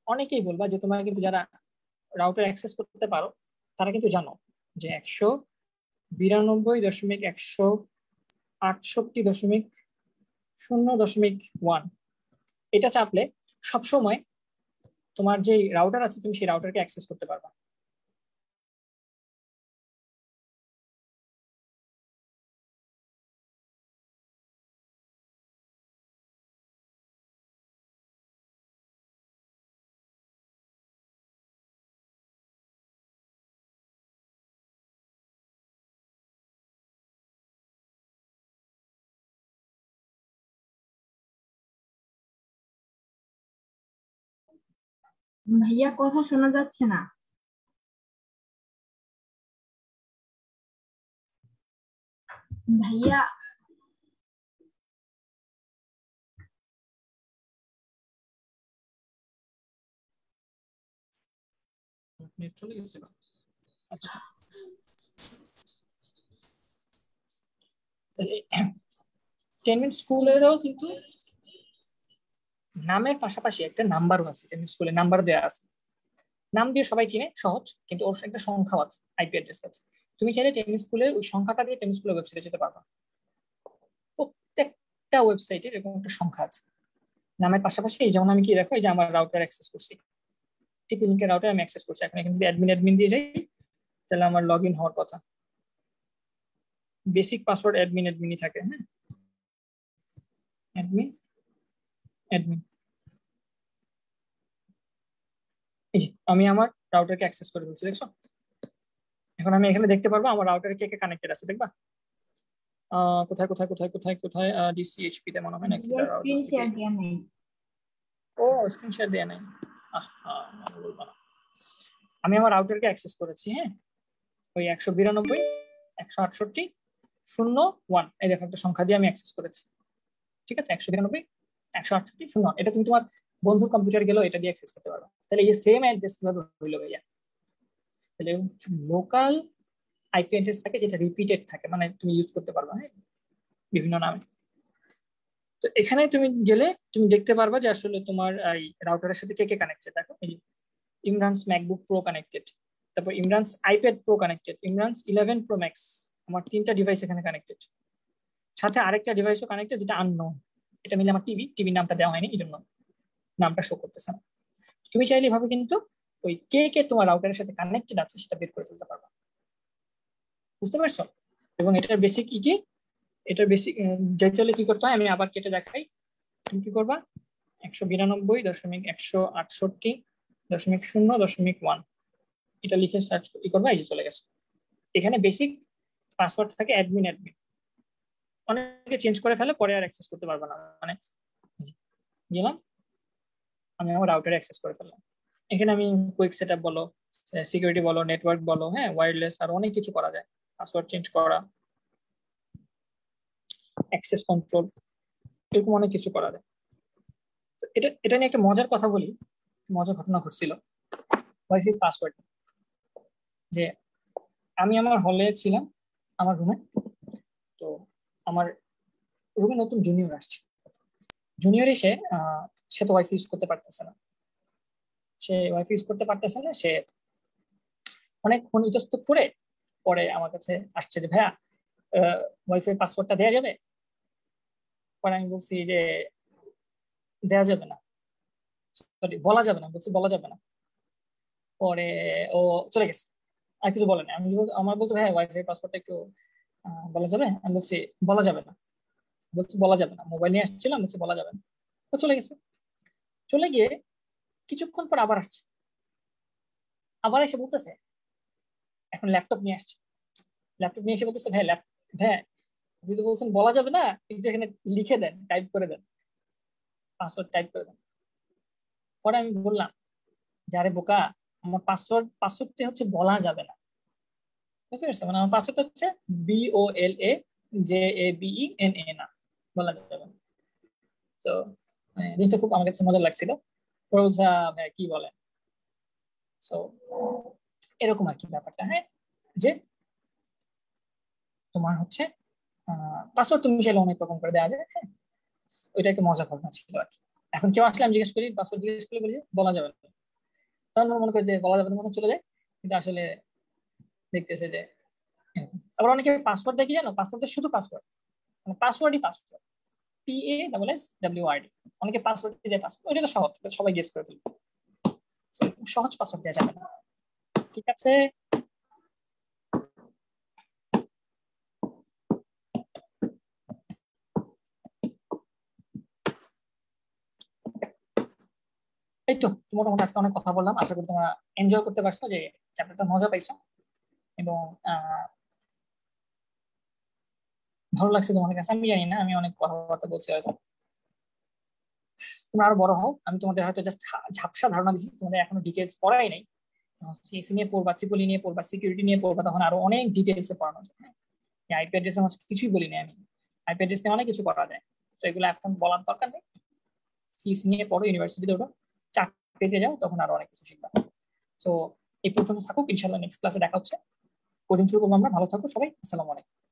অনেকেই বলবা যে তোমরা কিন্তু যারা রাউটার অ্যাক্সেস করতে পারো, তারা কিন্তু জানো যে 192.168.0.1 এটা চাপলে সবসময় তোমার যে রাউটার আছে তুমি সেই রাউটারকে অ্যাক্সেস করতে পারবা। ভাইয়া কথা শোনা যাচ্ছে না। ভাইয়া নেট চলে গেছিল। আচ্ছা, 10 মিনিট স্কুলেরও কিন্তু নামের পাশাপাশি একটা নাম্বারও আছে। 10 মিনিট স্কুলে নাম্বার দেওয়া আছে, নাম দিয়ে সবাই চিনে, সহজ, কিন্তু ওর একটা সংখ্যাও আছে, আইপি অ্যাড্রেস আছে। তুমি চাইলে 10 মিনিট স্কুলের ওই সংখ্যাটা দিয়ে 10 মিনিট স্কুলের ওয়েবসাইটে যেতে পারবা। প্রত্যেকটা ওয়েবসাইটে এরকম একটা সংখ্যা আছে নামের পাশাপাশি। এই যেমন আমি কি দেখো, এই যে আমার রাউটার অ্যাক্সেস করছি, টিপি লিঙ্কের রাউটার আমি অ্যাক্সেস করছি। এখন এখানে যদি অ্যাডমিন অ্যাডমিন দিয়ে যাই, তাহলে আমার লগ ইন হওয়ার কথা। বেসিক পাসওয়ার্ড অ্যাডমিন অ্যাডমিনই থাকে। হ্যাঁ, অ্যাডমিন অ্যাডমিন। এই যে আমি আমার রাউটারকে অ্যাক্সেস করে ফেলছি, দেখছো? এখন আমি এখানে দেখতে পারবো আমার রাউটারে কে কে কানেক্টেড আছে, দেখবা? কোথায় কোথায় কোথায় কোথায় কোথায় ডিসিএইচপি তে মনে হয় নাকি, ভাইয়া দাঁড়াও স্ক্রিন ডিসিপি। শেয়ার দেয়া নেই। ও, স্ক্রিন শেয়ার দেয়া নাই। বলবো না। আমি আমার রাউটারকে অ্যাক্সেস করেছি। হ্যাঁ, ওই 192 168 01, এই দেখো একটা সংখ্যা দিয়ে আমি অ্যাক্সেস করেছি। ঠিক আছে, 192 168 01, এটা তুমি তোমার বন্ধুর কম্পিউটার গেলেও এটা দিয়ে অ্যাক্সেস করতে পারবে। তাহলে এই সেম অ্যাড্রেস কিভাবে হইলো ভাইয়া? তাহলে লোকাল আইপি অ্যাড্রেস থাকে যেটা রিপিটেড থাকে, মানে তুমি ইউজ করতে পারবে, হ্যাঁ, বিভিন্ন নামে। তো এখানে তুমি গেলে তুমি দেখতে পারবা যে আসলে তোমার এই রাউটারের সাথে কে কে কানেক্টেড। দেখো, এই ইমরানস ম্যাকবুক প্রো কানেক্টেড, তারপর Imran's iPad Pro connected, Imran's 11 Pro Max. আমার 3টা ডিভাইস এখানে কানেক্টেড, সাথে আরেকটা ডিভাইসও কানেক্টেড যেটা আননোন। এটা মিলে আমার টিভির নামটা দেওয়া হয়নি, এই জন্য নামটা শো করতেছে না। তুমি চাইলে এভাবে কিন্তু ওই কে কে তোমার রাউটারের সাথে কানেক্টেড আছে সেটা বের করে ফেলতে পারবা। বুঝতে পারছো? এবং এটার বেসিক কি কি, এটার বেসিক যেতে হলে কি করতে হয় আমি আবার কেটে দেখাই। তুমি কি করবা, 192.168.0.1 এটা লিখে সার্চ করবা, এই যে চলে গেছে। এখানে বেসিক পাসওয়ার্ড থাকে অ্যাডমিন অ্যাডমিন, অনেকে চেঞ্জ করে ফেলে, পরে আর অ্যাক্সেস করতে পারবে না। মানে গেলাম, আমি আমার রাউটারে অ্যাক্সেস করে ফেললাম। এখানে আমি কুইক সেটআপ বলো, সিকিউরিটি বলো, নেটওয়ার্ক বলো, হ্যাঁ, ওয়্যারলেস, আর অনেক কিছু করা যায়। পাসওয়ার্ড চেঞ্জ করা, অ্যাক্সেস কন্ট্রোল, এরকম অনেক কিছু করা যায়। এটা এটা নিয়ে একটা মজার কথা বলি, মজার ঘটনা ঘটছিল ওয়াইফাই পাসওয়ার্ড। যে আমি আমার হলে ছিলাম, আমার রুমে। তো আমার রুমে নতুন জুনিয়র আসছে। জুনিয়র এসে সে তো ওয়াইফাই ইউজ করতে পারতেছে না। সে অনেকক্ষণ ইতস্তত করে পরে আমার কাছে আসছে যে ভাইয়া ওয়াইফাই পাসওয়ার্ডটা দেওয়া যাবে? পরে আমি বলছি যে দেওয়া যাবে না, সরি বলা যাবে না, বলছি বলা যাবে না। পরে ও চলে গেছে, আর কিছু বলে না। আমার বলছে ভাই ওয়াইফাই পাসওয়ার্ডটা একটু বলা যাবে? আমি বলছি বলা যাবে না। বলছি বলা যাবে না, মোবাইল নিয়ে আসছিলাম, বলছি বলা যাবে না। তো চলে গেছে। চলে গিয়ে কিছুক্ষণ পর আবার আসছে, আবার এসে বলতেছে এখন ল্যাপটপ নিয়ে আসছে। ল্যাপটপ নিয়ে এসে বলতেছে ভাই ভাই আপনি তো বলছেন বলা যাবে না, একটু এখানে লিখে দেন, টাইপ করে দেন, পাসওয়ার্ড টাইপ করে দেন। পরে আমি বললাম যারে বোকা, আমার পাসওয়ার্ডটি হচ্ছে বলা যাবে না। বুঝতে পারছো? মানে আমার পাসওয়ার্ড হচ্ছে BOLAJABENA, না, বলা যাবে না। তো জিনিসটা খুব আমার কাছে মজা লাগছিল। পরে বলছে ভাই কি বলেন? সো এরকম আর কি ব্যাপারটা। হ্যাঁ, যে তোমার হচ্ছে পাসওয়ার্ড তুমি চাইলে অনেক রকম করে দেওয়া যায়। হ্যাঁ, ওইটা একটা মজা ঘটনা ছিল আর কি। এখন কেউ আসলে আমি জিজ্ঞেস করি, পাসওয়ার্ড জিজ্ঞেস করলে বলি যে বলা যাবে না, তখন মনে করে যে বলা যাবে না, মনে চলে যায়। কিন্তু আসলে দেখতেছে যে এরকম। আবার অনেকে পাসওয়ার্ড দেখি, জানো, পাসওয়ার্ডটা শুধু পাসওয়ার্ড, মানে পাসওয়ার্ডই পাসওয়ার্ড, PASSWORD। অনেকে পাসওয়ার্ড দিয়ে পাসওয়ার্ড, ওইটা তো সহজ, সবাই গেস করে ফেলবে। সহজ পাসওয়ার্ড দেওয়া যাবে না। ঠিক আছে, এই তো মোটামুটি আজকে অনেক কথা বললাম। আশা করি তোমরা এনজয় করতে পারছো, যে চ্যাপ্টারটা মজা পাইছো, এবং ভালো লাগছে তোমাদের কাছে। আমি জানি না, আমি অনেক কথাবার্তা বলছি হয়তো। তোমরা আরো বড় হও, আমি তোমাদের হয়তো জাস্ট ঝাপসা ধারণা দিচ্ছি, তোমাদের এখনো ডিটেলস পড়াই নাই। সিএসসি নিয়ে পড়বা, ট্রিপলি নিয়ে পড়বা, সিকিউরিটি নিয়ে পড়বা, তখন আরো অনেক ডিটেলসে পড়ানো যায়। আইপি অ্যাড্রেস আমার কিছুই বলি না আমি, আইপি অ্যাড্রেস নিয়ে অনেক কিছু করা যায়, তো এগুলো এখন বলার দরকার নেই। সিএসসি নিয়ে পড়ো, ইউনিভার্সিটিতে ওঠো, চাকরিতে যাও, তখন আরো অনেক কিছু শিখবা। তো এই পর্যন্ত থাকুক, ইনশাআল্লাহ নেক্সট ক্লাসে দেখা হচ্ছে। কোডিং শুরু করবো আমরা। ভালো থাকো সবাই, আসসালামু আলাইকুম।